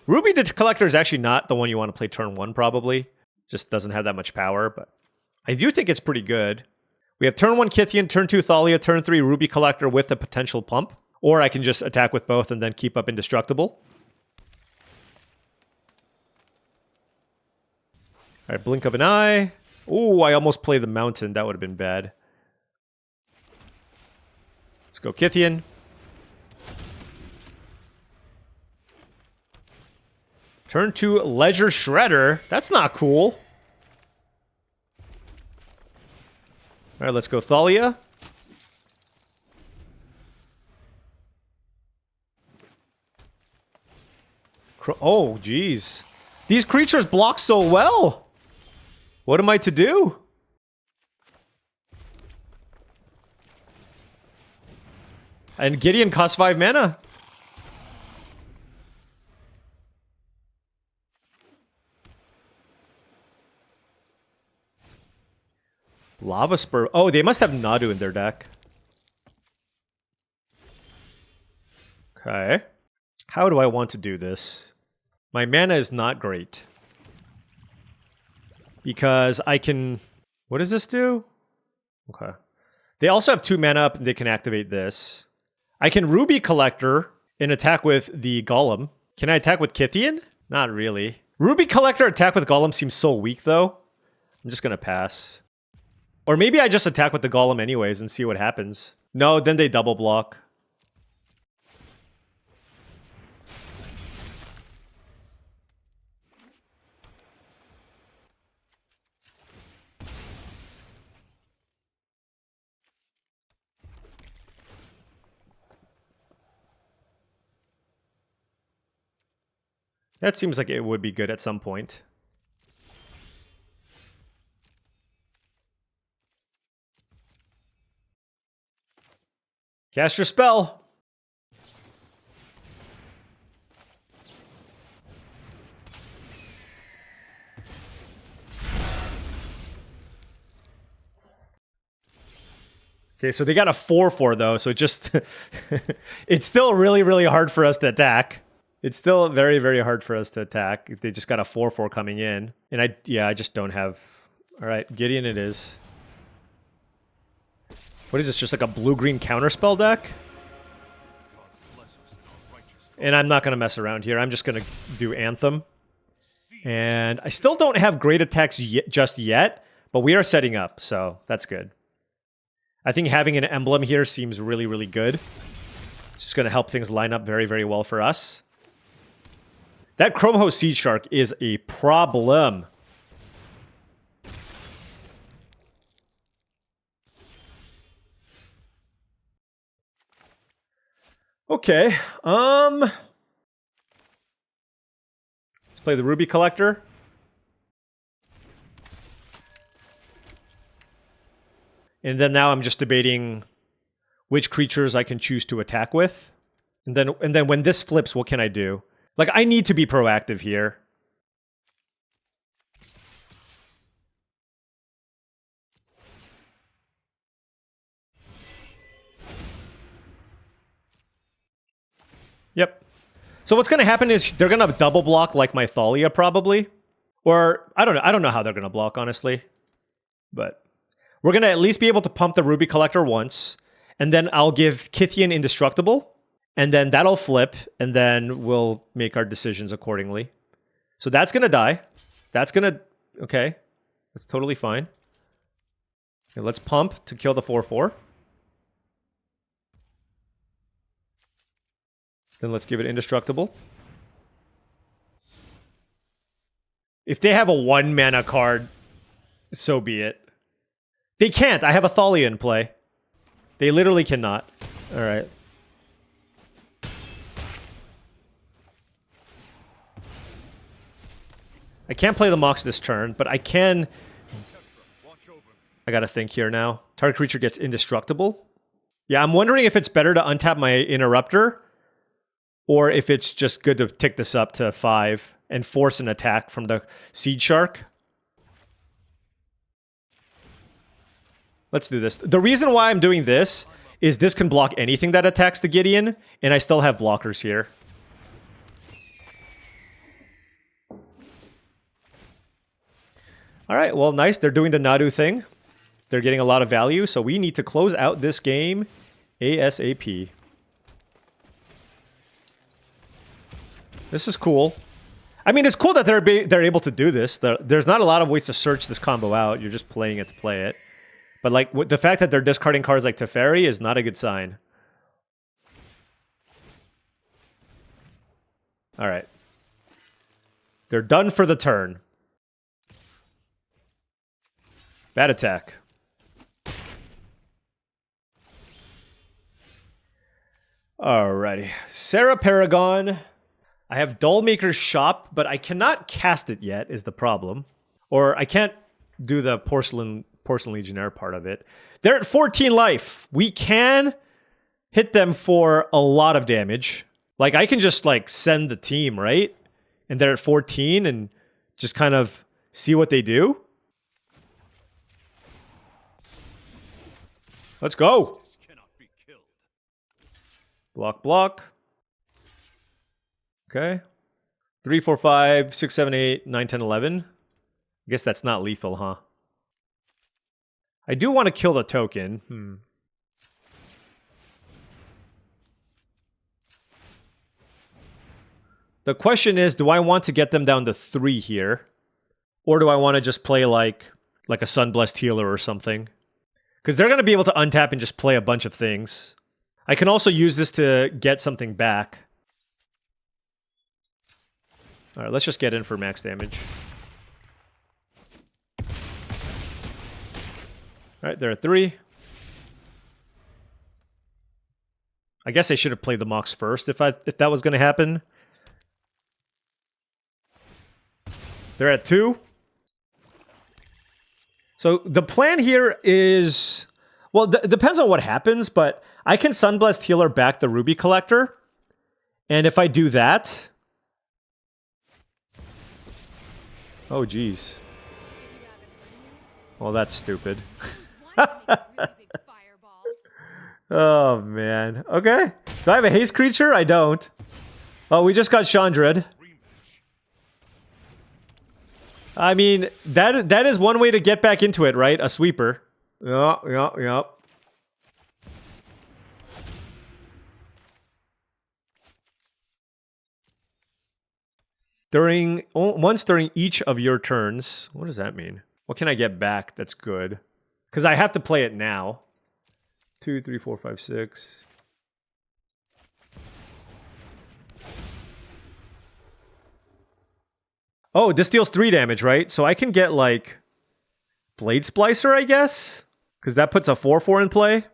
Ruby the Collector is actually not the one you want to play turn 1, probably. Just doesn't have that much power, but I do think it's pretty good. We have turn 1 Kithian, turn 2 Thalia, turn 3 Ruby Collector with a potential pump. Or I can just attack with both and then keep up Indestructible. All right, blink of an eye. Ooh, I almost played the mountain. That would have been bad. Let's go Kithian. Turn 2 Ledger Shredder. That's not cool. All right, let's go Thalia. Oh, geez. These creatures block so well. What am I to do? And Gideon costs 5 mana. Lava Spur. Oh, they must have Nadu in their deck. Okay. How do I want to do this? My mana is not great. Because I can... What does this do? Okay. They also have 2 mana up and they can activate this. I can Ruby Collector and attack with the Golem. Can I attack with Kithian? Not really. Ruby Collector attack with Golem seems so weak though. I'm just gonna pass. Or maybe I just attack with the Golem anyways and see what happens. No, then they double block. That seems like it would be good at some point. Cast your spell. Okay, so they got a 4/4 though, so it just it's still really, really hard for us to attack. It's still very, very hard for us to attack. They just got a 4/4 coming in. And I just don't have... Alright, Gideon it is. What is this, just like a blue-green counterspell deck? And I'm not going to mess around here. I'm just going to do Anthem. And I still don't have great attacks just yet, but we are setting up, so that's good. I think having an emblem here seems really, really good. It's just going to help things line up very, very well for us. That Chromeho Seed Shark is a problem. Okay, let's play the Ruby Collector. And then now I'm just debating which creatures I can choose to attack with. And then when this flips, what can I do? Like, I need to be proactive here. Yep. So what's going to happen is they're going to double block like my Thalia probably. Or, I don't know. I don't know how they're going to block, honestly. But we're going to at least be able to pump the Ruby Collector once. And then I'll give Kithian Indestructible. And then that'll flip. And then we'll make our decisions accordingly. So that's going to die. That's going to... Okay. That's totally fine. Okay, let's pump to kill the 4/4. Then let's give it Indestructible. If they have a 1 mana card, so be it. They can't. I have a Thalia in play. They literally cannot. Alright. I can't play the Mox this turn, but I can... I gotta think here now. Target creature gets Indestructible. Yeah, I'm wondering if it's better to untap my Interrupter, or if it's just good to tick this up to 5 and force an attack from the Seed Shark. Let's do this. The reason why I'm doing this is this can block anything that attacks the Gideon, and I still have blockers here. Alright, well, nice. They're doing the Nadu thing. They're getting a lot of value, so we need to close out this game ASAP. This is cool. I mean, it's cool that they're able to do this. There's not a lot of ways to search this combo out. You're just playing it to play it. But like the fact that they're discarding cards like Teferi is not a good sign. All right. They're done for the turn. Bad attack. Alrighty. Sarah Paragon. I have Dollmaker's Shop, but I cannot cast it yet, is the problem. Or I can't do the Porcelain Legionnaire part of it. They're at 14 life. We can hit them for a lot of damage. Like, I can just, like, send the team, right? And they're at 14 and just kind of see what they do. Let's go. Block, block. Okay. 3, 4, 5, 6, 7, 8, 9, 10, 11. I guess that's not lethal, huh? I do want to kill the token. The question is, do I want to get them down to 3 here? Or do I want to just play like a Sunblessed Healer or something? Because they're going to be able to untap and just play a bunch of things. I can also use this to get something back. Alright, let's just get in for max damage. Alright, they're at 3. I guess I should have played the Mox first if that was going to happen. They're at 2. So the plan here is... Well, it depends on what happens, but I can Sunblessed Healer back the Ruby Collector. And if I do that... Oh, geez. Well, that's stupid. Oh, man. Okay. Do I have a haste creature? I don't. Oh, we just got Chandred. I mean, that is one way to get back into it, right? A sweeper. Yep. Once during each of your turns. What does that mean? What can I get back that's good? Because I have to play it now. 2, 3, 4, 5, 6. Oh, this deals 3 damage, right? So I can get, like, Blade Splicer, I guess? Because that puts a 4/4 in play.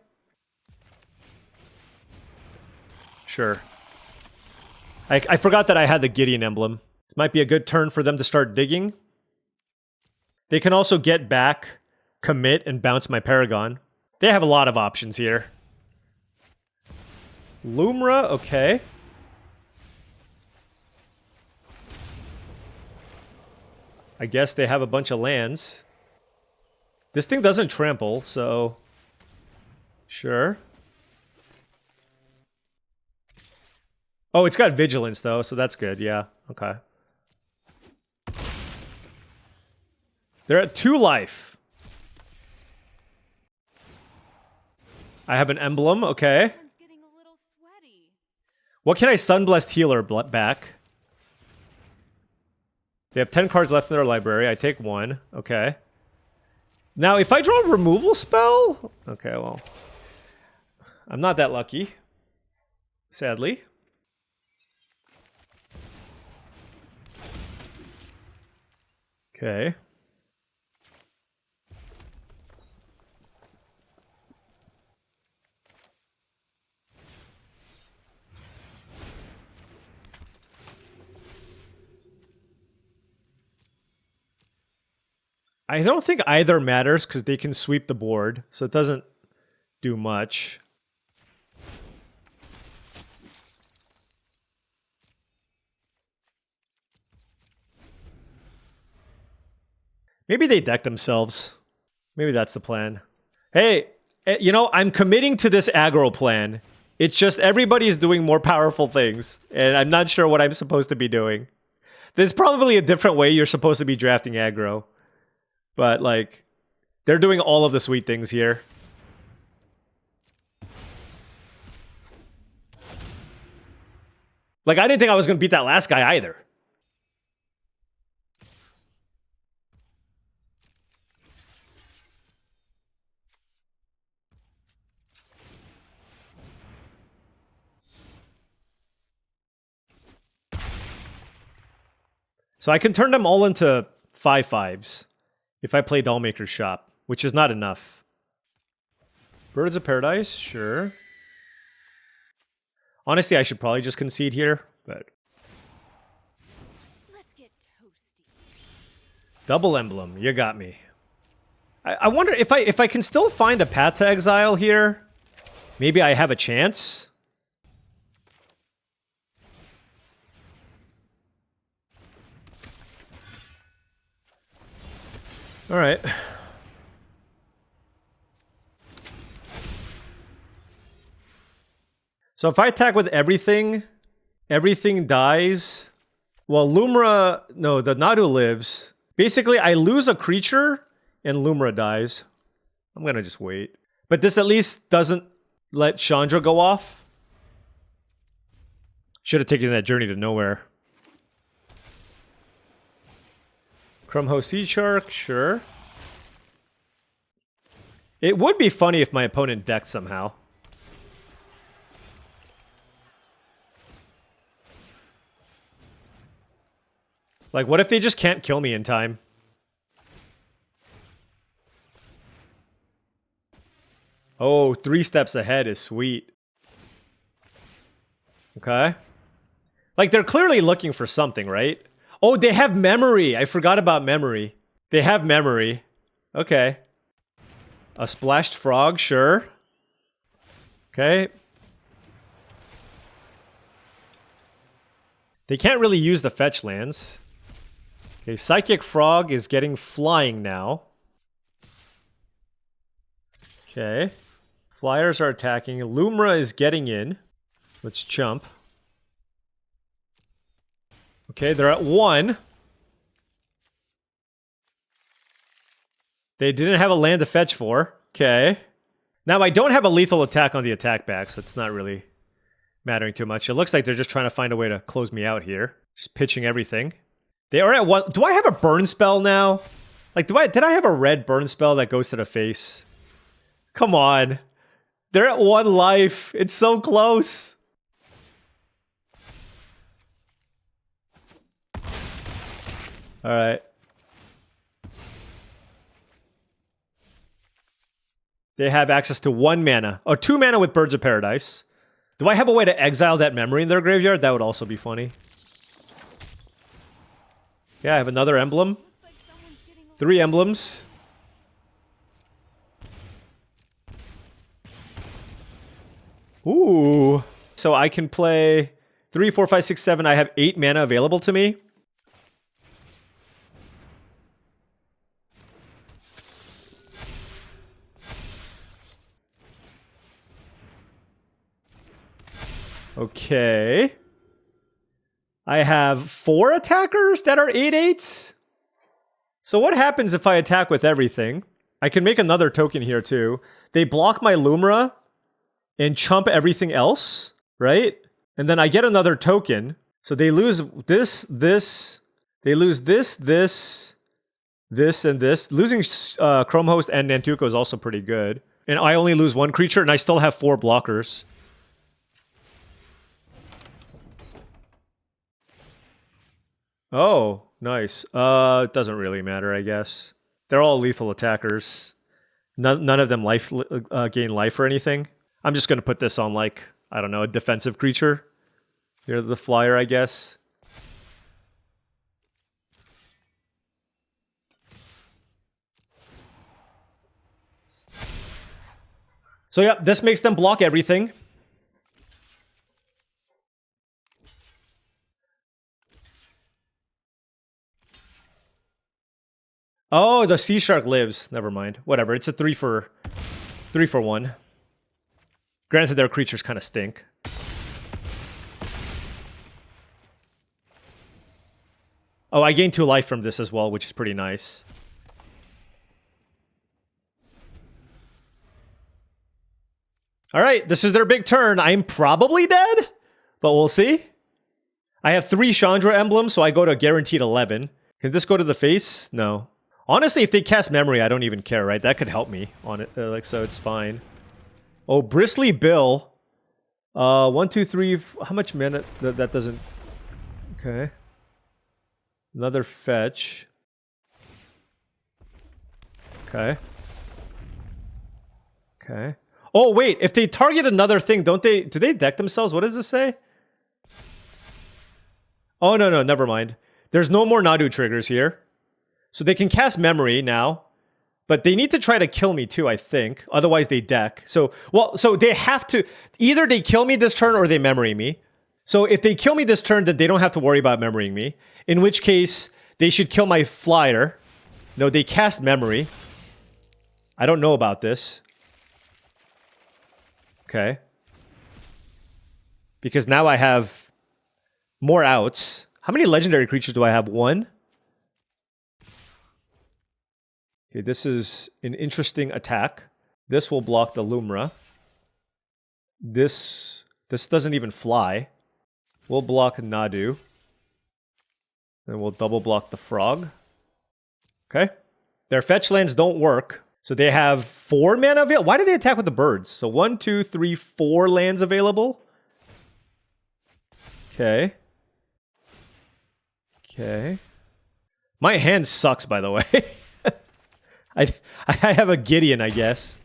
Sure. I forgot that I had the Gideon emblem. This might be a good turn for them to start digging. They can also get back, commit, and bounce my Paragon. They have a lot of options here. Lumra, okay. I guess they have a bunch of lands. This thing doesn't trample, so... Sure. Oh, it's got Vigilance, though, so that's good, yeah. Okay. They're at 2 life. I have an emblem, okay. What can I Sunblessed Healer back? They have 10 cards left in their library. I take 1. Okay. Now, if I draw a removal spell... Okay, well... I'm not that lucky. Sadly. Okay. I don't think either matters because they can sweep the board, so it doesn't do much. Maybe they deck themselves. Maybe that's the plan. Hey, you know, I'm committing to this aggro plan. It's just everybody's doing more powerful things, and I'm not sure what I'm supposed to be doing. There's probably a different way you're supposed to be drafting aggro. But, like, they're doing all of the sweet things here. Like, I didn't think I was going to beat that last guy either. So I can turn them all into 5/5s. If I play Dollmaker's Shop, which is not enough. Birds of Paradise, sure. Honestly, I should probably just concede here, but... Let's get toasty. Double Emblem, you got me. I wonder if I can still find a Path to Exile here. Maybe I have a chance. All right. So if I attack with everything, everything dies. Well, Lumra... No, the Nadu lives. Basically, I lose a creature, and Lumra dies. I'm gonna just wait. But this at least doesn't let Chandra go off. Should have taken that journey to nowhere. Crumho Sea Shark, sure. It would be funny if my opponent decked somehow. Like, what if they just can't kill me in time? Oh, 3 steps ahead is sweet. Okay. Like, they're clearly looking for something, right? Oh, they have memory. I forgot about memory. They have memory. Okay. A splashed frog, sure. Okay. They can't really use the fetch lands. Okay, Psychic Frog is getting flying now. Okay. Flyers are attacking. Lumra is getting in. Let's jump. Okay, they're at 1. They didn't have a land to fetch for. Okay. Now, I don't have a lethal attack on the attack back, so it's not really mattering too much. It looks like they're just trying to find a way to close me out here. Just pitching everything. They are at 1. Do I have a burn spell now? Like, did I have a red burn spell that goes to the face? Come on. They're at 1 life. It's so close. Alright. They have access to 1 mana. Or 2 mana with Birds of Paradise. Do I have a way to exile that memory in their graveyard? That would also be funny. Yeah, I have another emblem. 3 emblems. Ooh. So I can play 3, 4, 5, 6, 7. I have 8 mana available to me. Okay. I have 4 attackers that are 8/8s. So what happens if I attack with everything? I can make another token here too. They block my Lumra and chump everything else, right? And then I get another token. So they lose this, this. They lose this, this, this, and this. Losing Chrome Host and Nantuko is also pretty good. And I only lose 1 creature and I still have 4 blockers. Oh, nice. It doesn't really matter, I guess. They're all lethal attackers. None of them gain life or anything. I'm just going to put this on, like, I don't know, a defensive creature. You're the flyer, I guess. So, yeah, this makes them block everything. Oh, the Sea Shark lives. Never mind. Whatever. It's a 3 for 1. Granted, their creatures kind of stink. Oh, I gained 2 life from this as well, which is pretty nice. Alright, this is their big turn. I'm probably dead, but we'll see. I have 3 Chandra emblems, so I go to guaranteed 11. Can this go to the face? No. Honestly, if they cast Memory, I don't even care, right? That could help me on it, like, so it's fine. Oh, Bristly Bill. 1, 2, 3. How much mana? That doesn't. Okay. Another fetch. Okay. Okay. Oh, wait. If they target another thing, don't they? Do they deck themselves? What does this say? Oh, no, no. Never mind. There's no more Nadu triggers here. So they can cast Memory now. But they need to try to kill me too, I think. Otherwise they deck. So, well, so they have to... Either they kill me this turn or they Memory me. So if they kill me this turn, then they don't have to worry about Memorying me. In which case, they should kill my flyer. No, they cast Memory. I don't know about this. Okay. Because now I have more outs. How many legendary creatures do I have? 1? Okay, this is an interesting attack. This will block the Lumra. This doesn't even fly. We'll block Nadu. Then we'll double block the frog. Okay. Their fetch lands don't work. So they have 4 mana available. Why do they attack with the birds? So 1, 2, 3, 4 lands available. Okay. Okay. My hand sucks, by the way. I have a Gideon, I guess.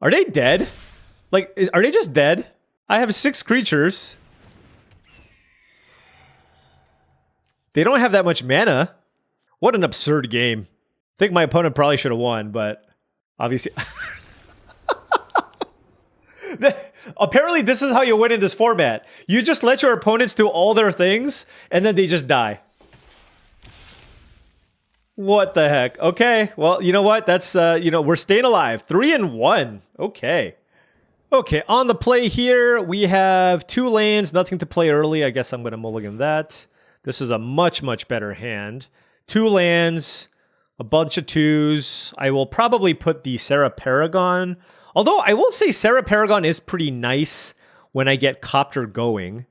Are they dead? Like, are they just dead? I have 6 creatures. They don't have that much mana. What an absurd game. I think my opponent probably should have won, but obviously... Apparently this is how you win in this format. You just let your opponents do all their things, and then they just die. What the heck? Okay, well, you know what? That's, you know, we're staying alive. 3-1. Okay. Okay, on the play here, we have 2 lanes, nothing to play early. I guess I'm going to mulligan that. This is a much, much better hand. 2 lands, a bunch of 2s. I will probably put the Sarah Paragon. Although I will say Sarah Paragon is pretty nice when I get Copter going.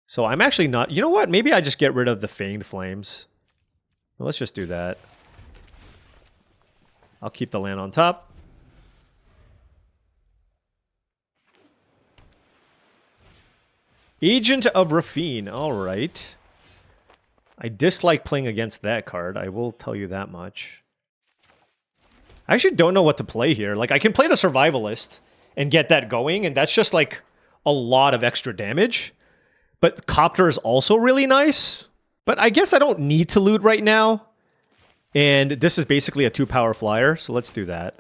So I'm actually not... You know what? Maybe I just get rid of the Fanged Flames. Well, let's just do that. I'll keep the land on top. Agent of Rafine. All right. I dislike playing against that card. I will tell you that much. I actually don't know what to play here. Like, I can play the Survivalist and get that going, and that's just, like, a lot of extra damage. But Copter is also really nice. But I guess I don't need to loot right now. And this is basically a 2-power flyer, so let's do that.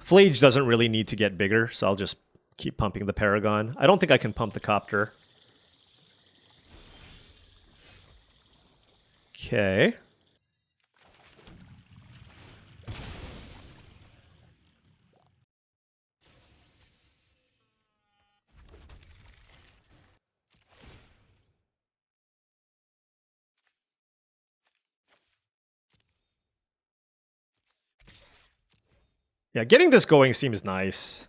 Flage doesn't really need to get bigger, so I'll just keep pumping the Paragon. I don't think I can pump the Copter. Okay. Yeah, getting this going seems nice.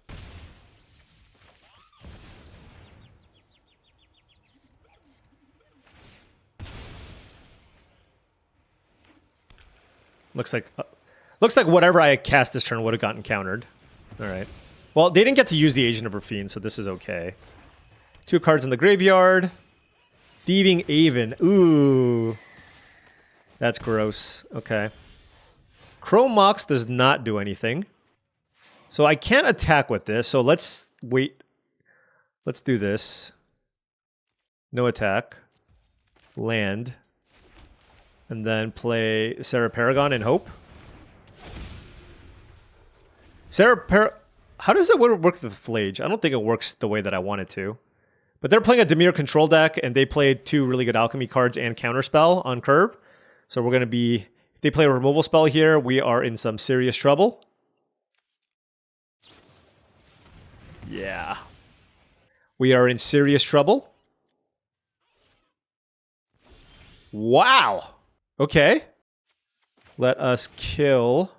Looks like whatever I cast this turn would have gotten countered. All right. Well, they didn't get to use the Agent of Rafine, so this is okay. 2 cards in the graveyard. Thieving Aven. Ooh. That's gross. Okay. Chrome Mox does not do anything. So I can't attack with this, so let's wait. Let's do this. No attack. Land. And then play Sarah Paragon and hope. How does it work with Flage? I don't think it works the way that I want it to. But they're playing a Dimir control deck, and they played 2 really good alchemy cards and counterspell on curve. So we're going to be... If they play a removal spell here, we are in some serious trouble. Yeah. We are in serious trouble. Wow. Okay. Let us kill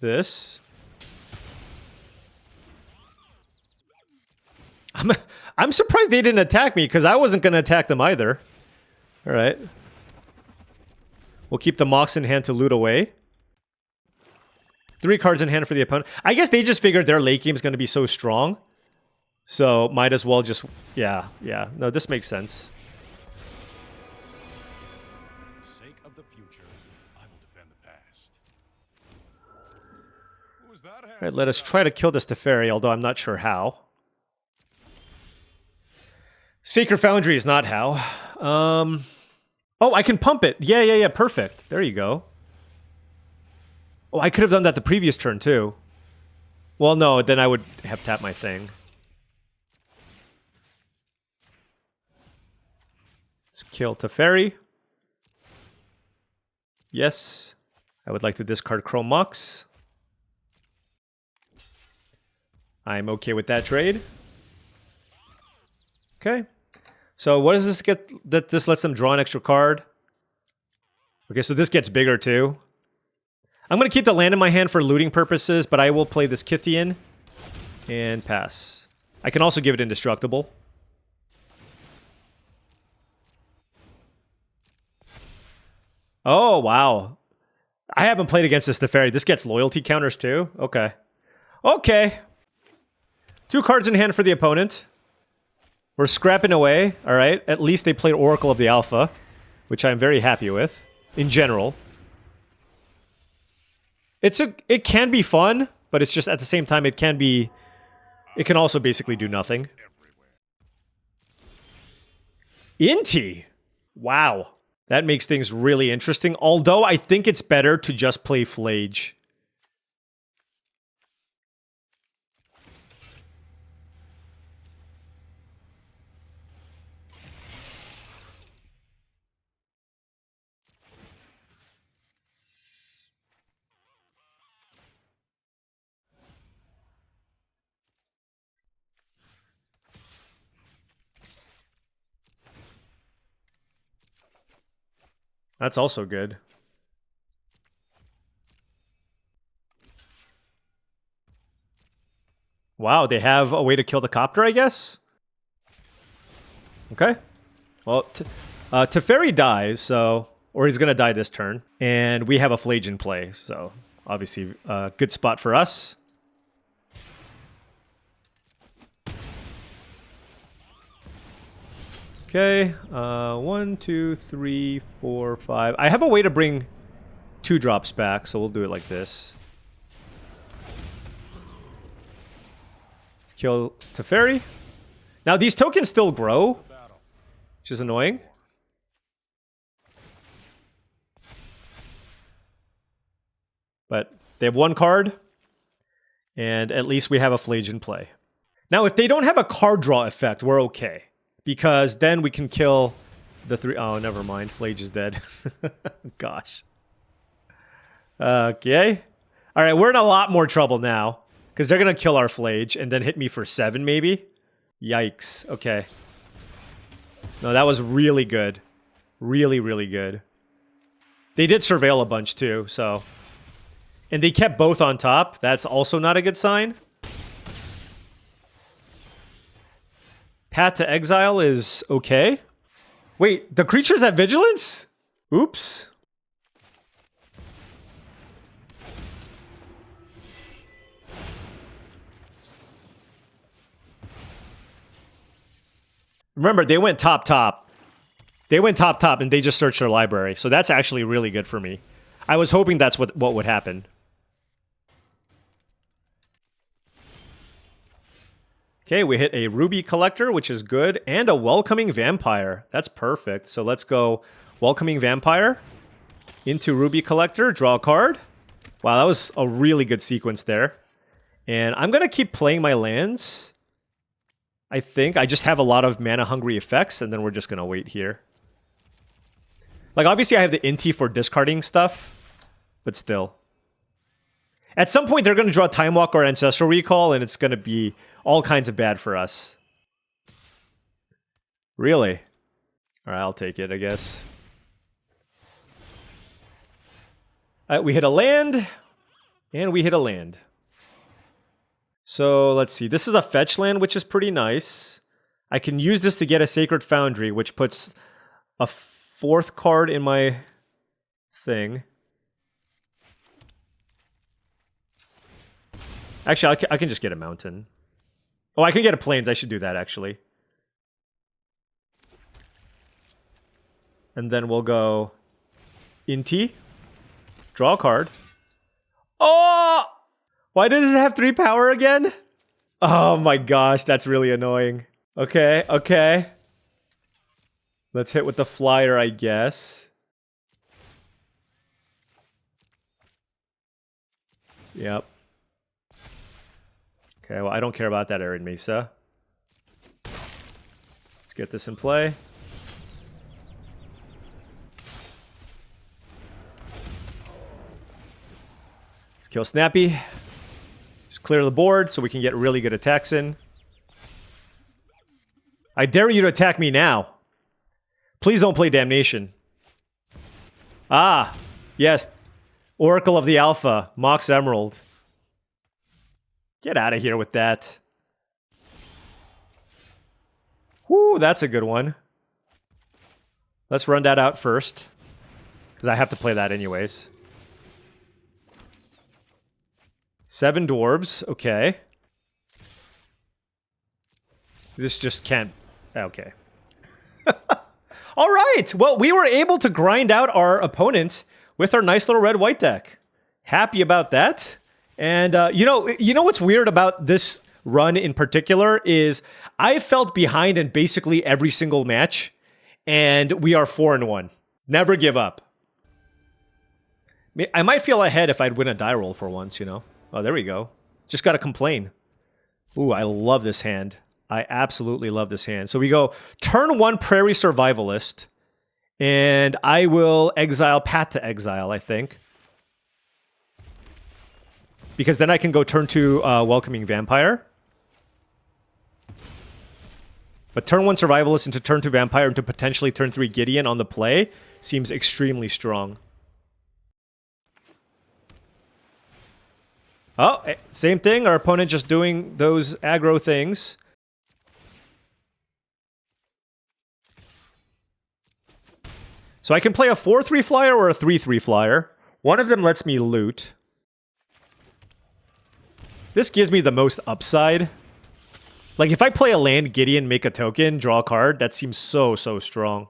this. I'm surprised they didn't attack me, because I wasn't going to attack them either. All right. We'll keep the Mox in hand to loot away. 3 cards in hand for the opponent. I guess they just figured their late game is going to be so strong. So might as well just... Yeah. No, this makes sense. For the sake of the future, I will defend the past. Who's that? All right, let us try to kill this Teferi, although I'm not sure how. Sacred Foundry is not how. Oh, I can pump it. Yeah, perfect. There you go. Oh, I could have done that the previous turn, too. Well, no, then I would have tapped my thing. Let's kill Teferi. Yes. I would like to discard Chrome Mox. I'm okay with that trade. Okay. So what does this get? That this lets them draw an extra card. Okay, so this gets bigger too. I'm going to keep the land in my hand for looting purposes, but I will play this Kythian and pass. I can also give it indestructible. Oh, wow. I haven't played against this Teferi. This gets loyalty counters too? Okay. Okay. 2 cards in hand for the opponent. We're scrapping away. All right. At least they played Oracle of the Alpha, which I'm very happy with, in general. It can be fun, but it's just at the same time it can also basically do nothing. Inti. Wow. That makes things really interesting. Although I think it's better to just play Flage. That's also good. Wow, they have a way to kill the copter, I guess? Okay. Well, Teferi dies, so... Or he's gonna die this turn. And we have a Flage in play, so... Obviously, good spot for us. Okay, 1, 2, 3, 4, 5. I have a way to bring 2 drops back, so we'll do it like this. Let's kill Teferi. Now these tokens still grow, which is annoying. But they have 1 card, and at least we have a Flage in play. Now if they don't have a card draw effect, we're okay. Because then we can kill the 3... Oh, never mind. Flage is dead. Gosh. Okay. Alright, we're in a lot more trouble now. Because they're going to kill our Flage and then hit me for 7, maybe? Yikes. Okay. No, that was really good. Really, really good. They did surveil a bunch, too, so... And they kept both on top. That's also not a good sign. Path to Exile is okay. Wait, the creatures have Vigilance? Oops. Remember, they went top. They went top, and they just searched their library. So that's actually really good for me. I was hoping that's what would happen. Okay, we hit a Ruby Collector, which is good, and a Welcoming Vampire. That's perfect. So let's go Welcoming Vampire into Ruby Collector, draw a card. Wow, that was a really good sequence there. And I'm going to keep playing my lands. I think I just have a lot of mana-hungry effects, and then we're just going to wait here. Like, obviously I have the Inti for discarding stuff, but still. At some point, they're going to draw Time Walk or Ancestral Recall, and it's going to be all kinds of bad for us. Really? Alright, I'll take it, I guess. We hit a land, and we hit a land. So, let's see. This is a fetch land, which is pretty nice. I can use this to get a Sacred Foundry, which puts a 4th card in my thing. Actually, I can just get a mountain. Oh, I can get a plains. I should do that, actually. And then we'll go Inti. Draw a card. Oh! Why does it have 3 power again? Oh my gosh, that's really annoying. Okay, okay. Let's hit with the flyer, I guess. Yep. Okay, well, I don't care about that Arid Mesa. Let's get this in play. Let's kill Snappy. Just clear the board so we can get really good attacks in. I dare you to attack me now. Please don't play Damnation. Ah, yes. Oracle of the Alpha, Mox Emerald. Get out of here with that. Whoo, that's a good one. Let's run that out first, because I have to play that anyways. 7 dwarves, okay. This just can't... Okay. All right, well, we were able to grind out our opponent with our nice little red-white deck. Happy about that. And you know what's weird about this run in particular is I felt behind in basically every single match, and we are 4-1. Never give up. I might feel ahead if I'd win a die roll for once, you know. Oh, there we go. Just gotta complain. Ooh, I love this hand. I absolutely love this hand. So we go turn 1 Prairie Survivalist, and I will exile Path to Exile, I think. Because then I can go turn 2 Welcoming Vampire. But turn 1 Survivalist into turn 2 Vampire into potentially turn 3 Gideon on the play seems extremely strong. Oh, same thing. Our opponent just doing those aggro things. So I can play a 4-3 flyer or a 3-3 flyer. One of them lets me loot. This gives me the most upside. Like, if I play a land, Gideon, make a token, draw a card, that seems so strong.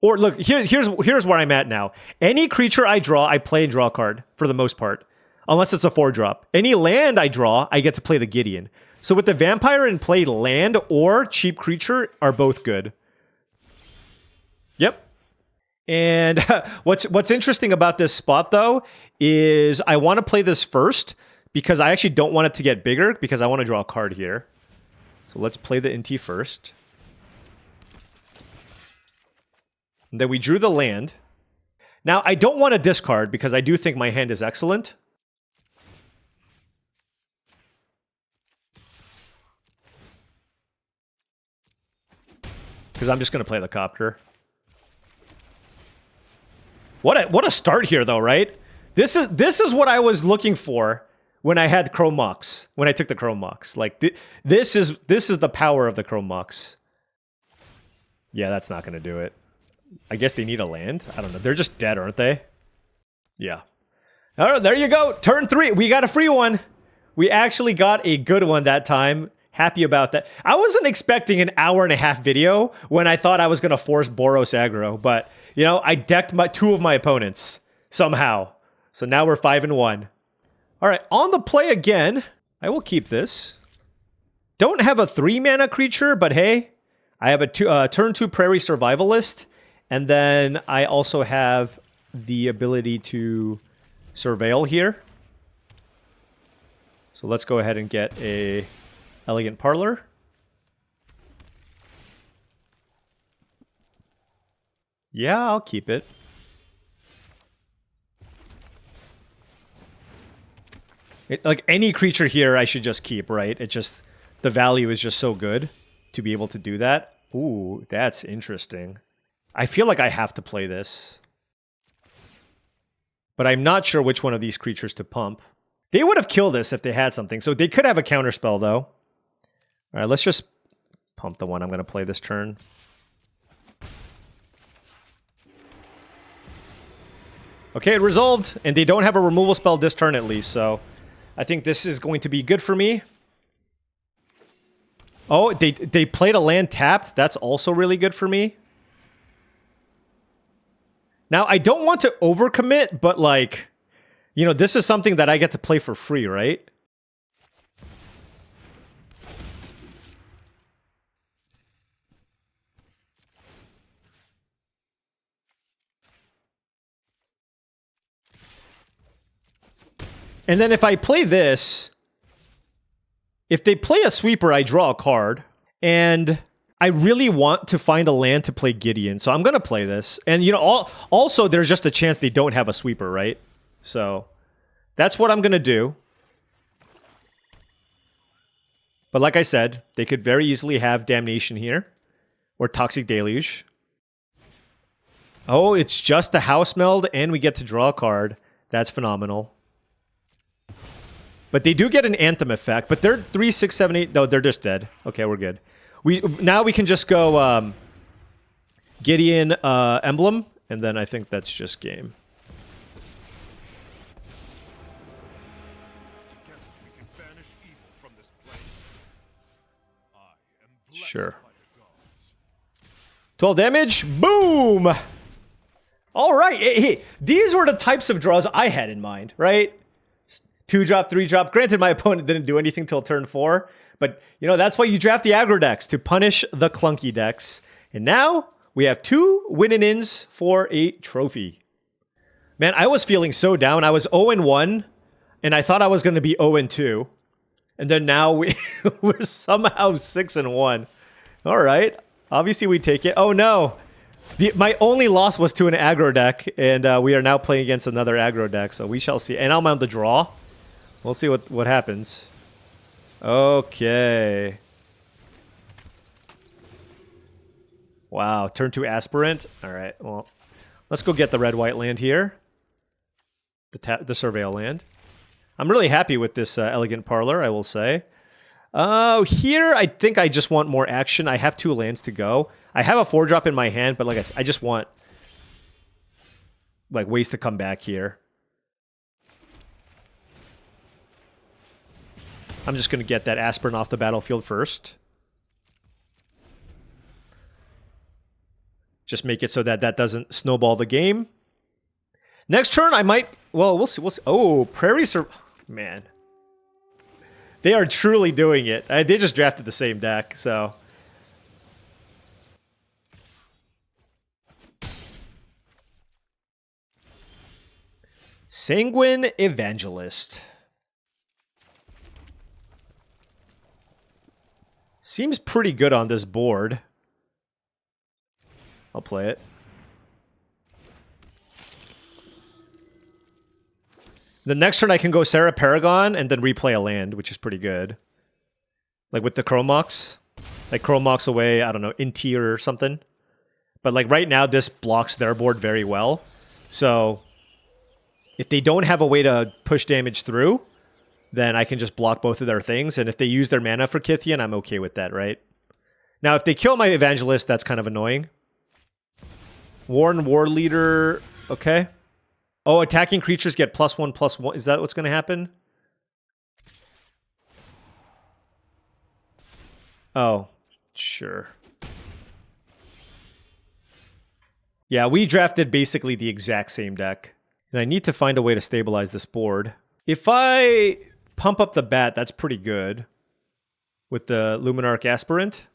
Or, look, here's where I'm at now. Any creature I draw, I play and draw a card, for the most part. Unless it's a 4-drop. Any land I draw, I get to play the Gideon. So with the Vampire and play land or cheap creature are both good. Yep. And what's interesting about this spot, though, is I want to play this first, because I actually don't want it to get bigger, because I want to draw a card here. So let's play the NT first. And then we drew the land. Now, I don't want to discard, because I do think my hand is excellent. Because I'm just going to play the Copter. What a start here, though, right? This is what I was looking for when I had Chrome Mox. When I took the Chrome Mox, like this is the power of the Chrome Mox. Yeah, that's not gonna do it. I guess they need a land. I don't know. They're just dead, aren't they? Yeah. All right, there you go. Turn 3. We got a free one. We actually got a good one that time. Happy about that. I wasn't expecting an hour-and-a-half video when I thought I was gonna force Boros aggro, but. You know, I decked 2 of my opponents somehow. So now we're 5-1. All right, on the play again. I will keep this. Don't have a 3-mana creature, but hey, I have a turn 2 Prairie Survivalist, and then I also have the ability to Surveil here. So let's go ahead and get a Elegant Parlor. Yeah, I'll keep it. Like, any creature here I should just keep, right? It just... The value is just so good to be able to do that. Ooh, that's interesting. I feel like I have to play this. But I'm not sure which one of these creatures to pump. They would have killed this if they had something. So they could have a counterspell, though. Alright, let's just pump the one I'm going to play this turn. Okay, it resolved, and they don't have a removal spell this turn at least, so I think this is going to be good for me. Oh, they played a land tapped. That's also really good for me. Now, I don't want to overcommit, but like, you know, this is something that I get to play for free, right? And then if I play this, if they play a sweeper, I draw a card. And I really want to find a land to play Gideon, so I'm going to play this. And, you know, also there's just a chance they don't have a sweeper, right? So that's what I'm going to do. But like I said, they could very easily have Damnation here. Or Toxic Deluge. Oh, it's just the house meld and we get to draw a card. That's phenomenal. But they do get an Anthem effect, but they're 3, 6, 7, 8. No, they're just dead. Okay, we're good. Now we can just go Gideon Emblem, and then I think that's just game. Together we can banish evil from this plane. I am blessed Sure. by the gods. 12 damage. Boom! All right. Hey, these were the types of draws I had in mind, right? 2-drop, 3-drop. Granted, my opponent didn't do anything till turn 4. But, you know, that's why you draft the aggro decks, to punish the clunky decks. And now we have 2 win-and-ins for a trophy. Man, I was feeling so down. I was 0-1, and I thought I was going to be 0-2. And then now we're somehow 6-1. All right. Obviously, we take it. Oh, no. My only loss was to an aggro deck, and we are now playing against another aggro deck, so we shall see. And I'm on the draw. We'll see what happens. Okay. Wow, turn 2 Aspirant. All right, well, let's go get the red-white land here. The Surveil land. I'm really happy with this Elegant Parlor, I will say. Here, I think I just want more action. I have 2 lands to go. I have a 4-drop in my hand, but like I said, I just want like ways to come back here. I'm just going to get that Aspirant off the battlefield first. Just make it so that that doesn't snowball the game. Next turn, I might... Well, we'll see. We'll see. Oh, Prairie Sur... Man. They are truly doing it. They just drafted the same deck, so... Sanguine Evangelist. Seems pretty good on this board. I'll play it. The next turn I can go Sarah Paragon and then replay a land, which is pretty good. Like with the Chromox. Like Chromox away, I don't know, Inti or something. But like right now this blocks their board very well. So if they don't have a way to push damage through, then I can just block both of their things. And if they use their mana for Kithian, I'm okay with that, right? Now, if they kill my Evangelist, that's kind of annoying. Warren War Leader, okay. Oh, attacking creatures get +1/+1. Is that what's going to happen? Oh, sure. Yeah, we drafted basically the exact same deck. And I need to find a way to stabilize this board. If I pump up the bat, that's pretty good. With the Luminarch Aspirant.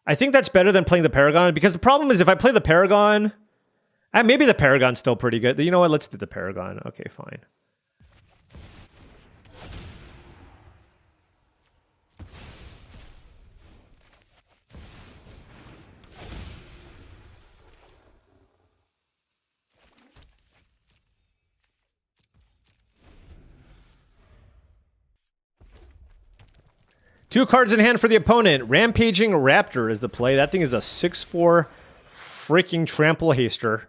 I think that's better than playing the Paragon, because the problem is if I play the Paragon... maybe the Paragon's still pretty good. You know what? Let's do the Paragon. Okay, fine. Two cards in hand for the opponent. Rampaging Raptor is the play. That thing is a 6/4 freaking trample haster.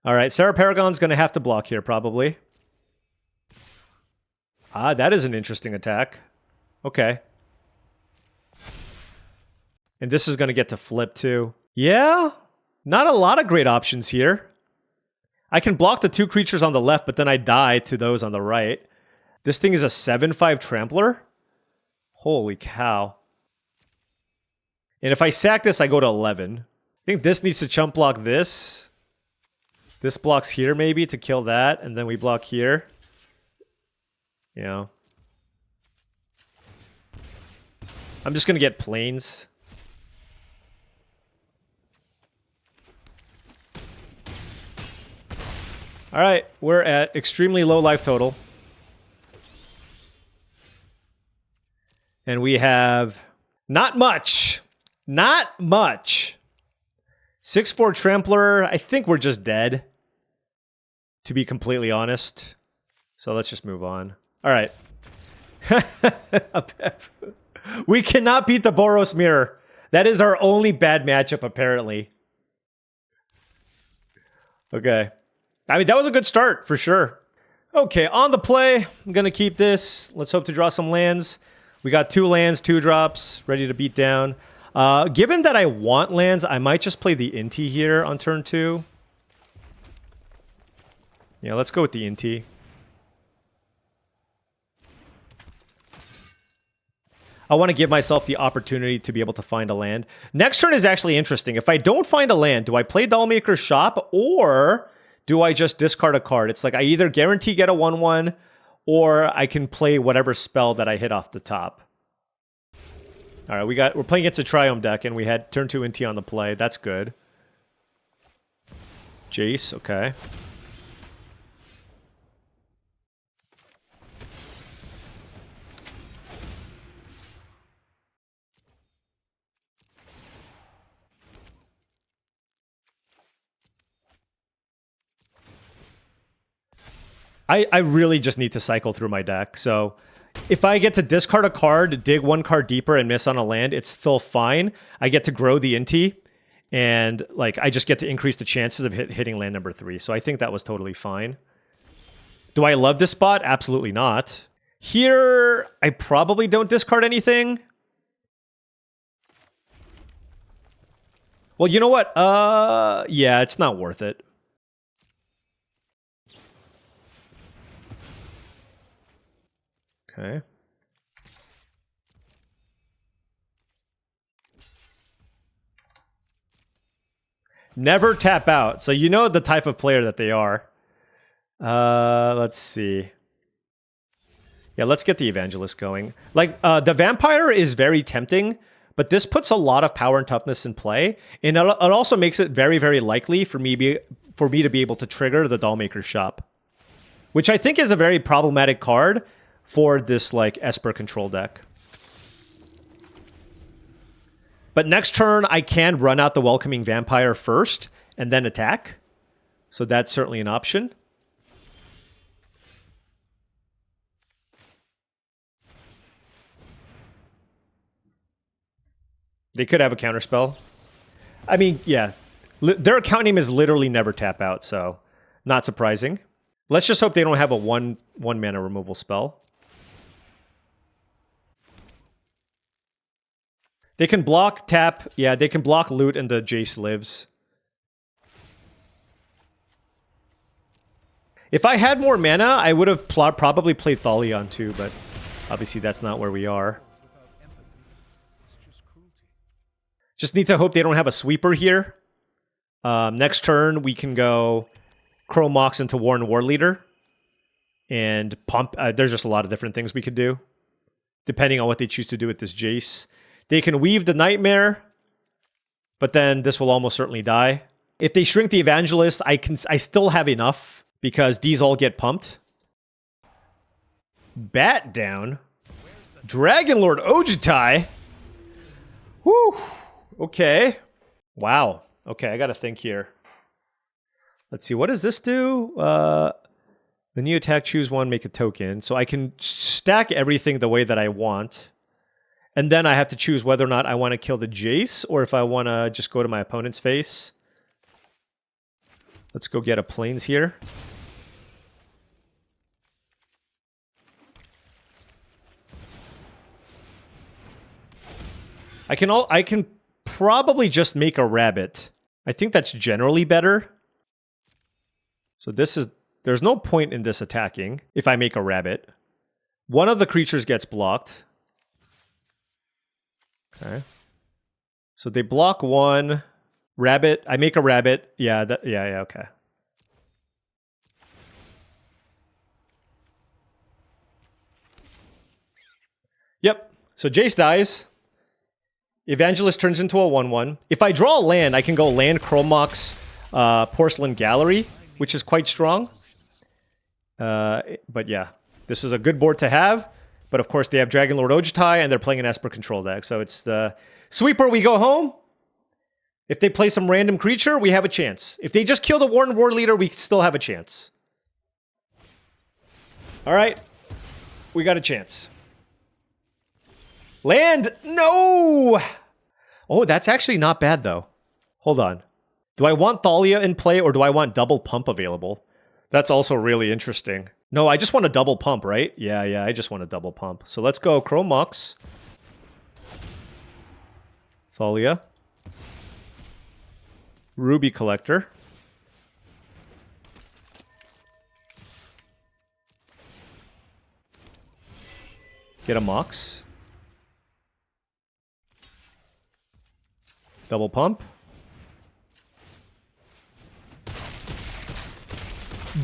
All right, Sarah Paragon's going to have to block here, probably. Ah, that is an interesting attack. Okay. And this is going to get to flip, too. Yeah, not a lot of great options here. I can block the 2 creatures on the left, but then I die to those on the right. This thing is a 7/5 trampler? Holy cow. And if I sack this, I go to 11. I think this needs to chump block this. This blocks here, maybe, to kill that. And then we block here. You know. I'm just going to get planes. Alright, we're at extremely low life total. And we have not much. Not much. 6/4 Trampler. I think we're just dead. To be completely honest. So let's just move on. All right. We cannot beat the Boros Mirror. That is our only bad matchup, apparently. Okay. I mean, that was a good start, for sure. Okay, on the play, I'm going to keep this. Let's hope to draw some lands. We got 2 lands, 2 drops, ready to beat down. Given that I want lands, I might just play the Inti here on turn 2. Yeah, let's go with the Inti. I want to give myself the opportunity to be able to find a land. Next turn is actually interesting. If I don't find a land, do I play Dollmaker's Shop or do I just discard a card? It's like I either guarantee get a 1/1 or I can play whatever spell that I hit off the top. All right, we're playing against a Triome deck and we had turn 2 Inti on the play. That's good. Jace, okay. I really just need to cycle through my deck. So if I get to discard a card, dig 1 card deeper, and miss on a land, it's still fine. I get to grow the Inti, and like I just get to increase the chances of hitting land number 3. So I think that was totally fine. Do I love this spot? Absolutely not. Here, I probably don't discard anything. Well, you know what? Yeah, it's not worth it. Okay. Never tap out. So you know the type of player that they are. Let's see. Yeah, let's get the Evangelist going. Like, the Vampire is very tempting, but this puts a lot of power and toughness in play. And it also makes it very, very likely for me to be able to trigger the Dollmaker's Shop. Which I think is a very problematic card for this, like, Esper control deck. But next turn, I can run out the Welcoming Vampire first and then attack. So that's certainly an option. They could have a counterspell. I mean, yeah. Their account name is literally never tap out, so not surprising. Let's just hope they don't have a one mana removal spell. They can block, tap. Yeah, they can block, loot, and the Jace lives. If I had more mana, I would have probably played Thalion too, but obviously that's not where we are. Just need to hope they don't have a sweeper here. Next turn, we can go Chrome Mox into Warren War Leader. And pump. There's just a lot of different things we could do, depending on what they choose to do with this Jace. They can weave the Nightmare, but then this will almost certainly die. If they shrink the Evangelist, I still have enough because these all get pumped. Bat down. Dragonlord Ojutai. Whew. Okay. Wow. Okay, I gotta think here. Let's see, what does this do? When you attack, choose 1, make a token. So I can stack everything the way that I want. And then I have to choose whether or not I want to kill the Jace or if I want to just go to my opponent's face. Let's go get a Plains here. I can probably just make a rabbit. I think that's generally better. So there's no point in this attacking if I make a rabbit. One of the creatures gets blocked. Okay. So they block 1. Rabbit. I make a rabbit. Yeah, yeah, okay. Yep. So Jace dies. Evangelist turns into a 1/1. If I draw a land, I can go land Chrome Mox, Porcelain Gallery, which is quite strong. But yeah, this is a good board to have. But of course, they have Dragonlord Ojutai, and they're playing an Esper control deck. So it's the sweeper, we go home. If they play some random creature, we have a chance. If they just kill the Warren War Leader, we still have a chance. All right, we got a chance. Land! No! Oh, that's actually not bad, though. Hold on. Do I want Thalia in play, or do I want double pump available? That's also really interesting. No, I just want a double pump, right? Yeah, I just want a double pump. So let's go Chrome Mox. Thalia. Ruby Collector. Get a Mox. Double pump.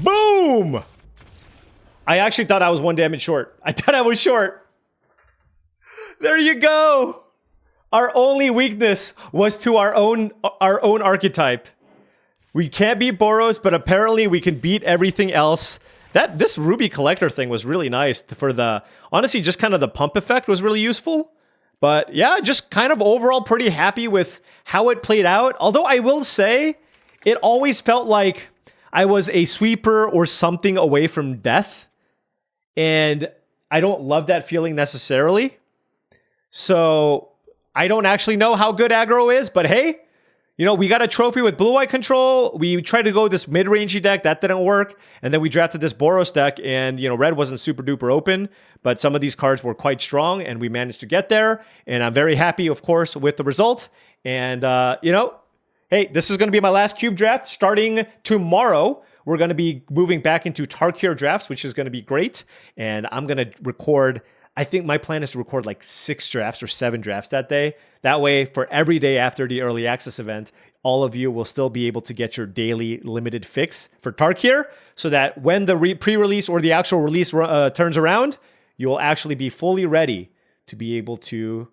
Boom! I actually thought I was 1 damage short. I thought I was short. There you go. Our only weakness was to our own archetype. We can't beat Boros, but apparently we can beat everything else. This Ruby Collector thing was really nice for the... Honestly, just kind of the pump effect was really useful. But yeah, just kind of overall pretty happy with how it played out. Although I will say, it always felt like I was a sweeper or something away from death. And I don't love that feeling necessarily. So I don't actually know how good aggro is, but hey, you know, we got a trophy with blue-white control. We tried to go this mid-rangey deck. That didn't work. And then we drafted this Boros deck, and, you know, red wasn't super-duper open, but some of these cards were quite strong, and we managed to get there. And I'm very happy, of course, with the result. And, you know, hey, this is going to be my last cube draft. Starting tomorrow, we're going to be moving back into Tarkir drafts, which is going to be great. And I'm going to record... I think my plan is to record like 6 drafts or 7 drafts that day. That way, for every day after the early access event, all of you will still be able to get your daily limited fix for Tarkir, so that when the pre-release or the actual release turns around, you will actually be fully ready to be able to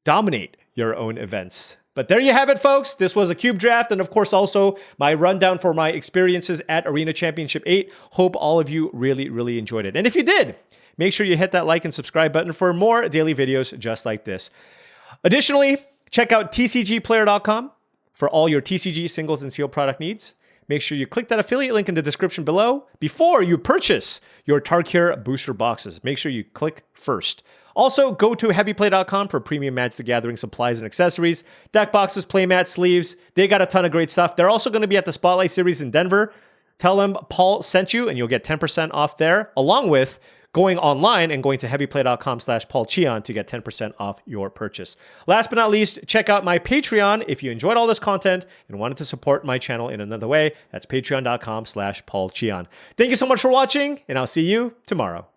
dominate your own events. But there you have it, folks. This was a cube draft, and of course also my rundown for my experiences at Arena Championship 8. Hope all of you really, really enjoyed it. And if you did, make sure you hit that like and subscribe button for more daily videos just like this. Additionally, check out TCGplayer.com for all your TCG singles and sealed product needs. Make sure you click that affiliate link in the description below before you purchase your Tarkir booster boxes. Make sure you click first. Also, go to heavyplay.com for premium Magic the Gathering supplies and accessories, deck boxes, playmats, sleeves. They got a ton of great stuff. They're also going to be at the Spotlight Series in Denver. Tell them Paul sent you, and you'll get 10% off there, along with going online and going to heavyplay.com/paulcheon to get 10% off your purchase. Last but not least, check out my Patreon if you enjoyed all this content and wanted to support my channel in another way. That's patreon.com/paulcheon. Thank you so much for watching, and I'll see you tomorrow.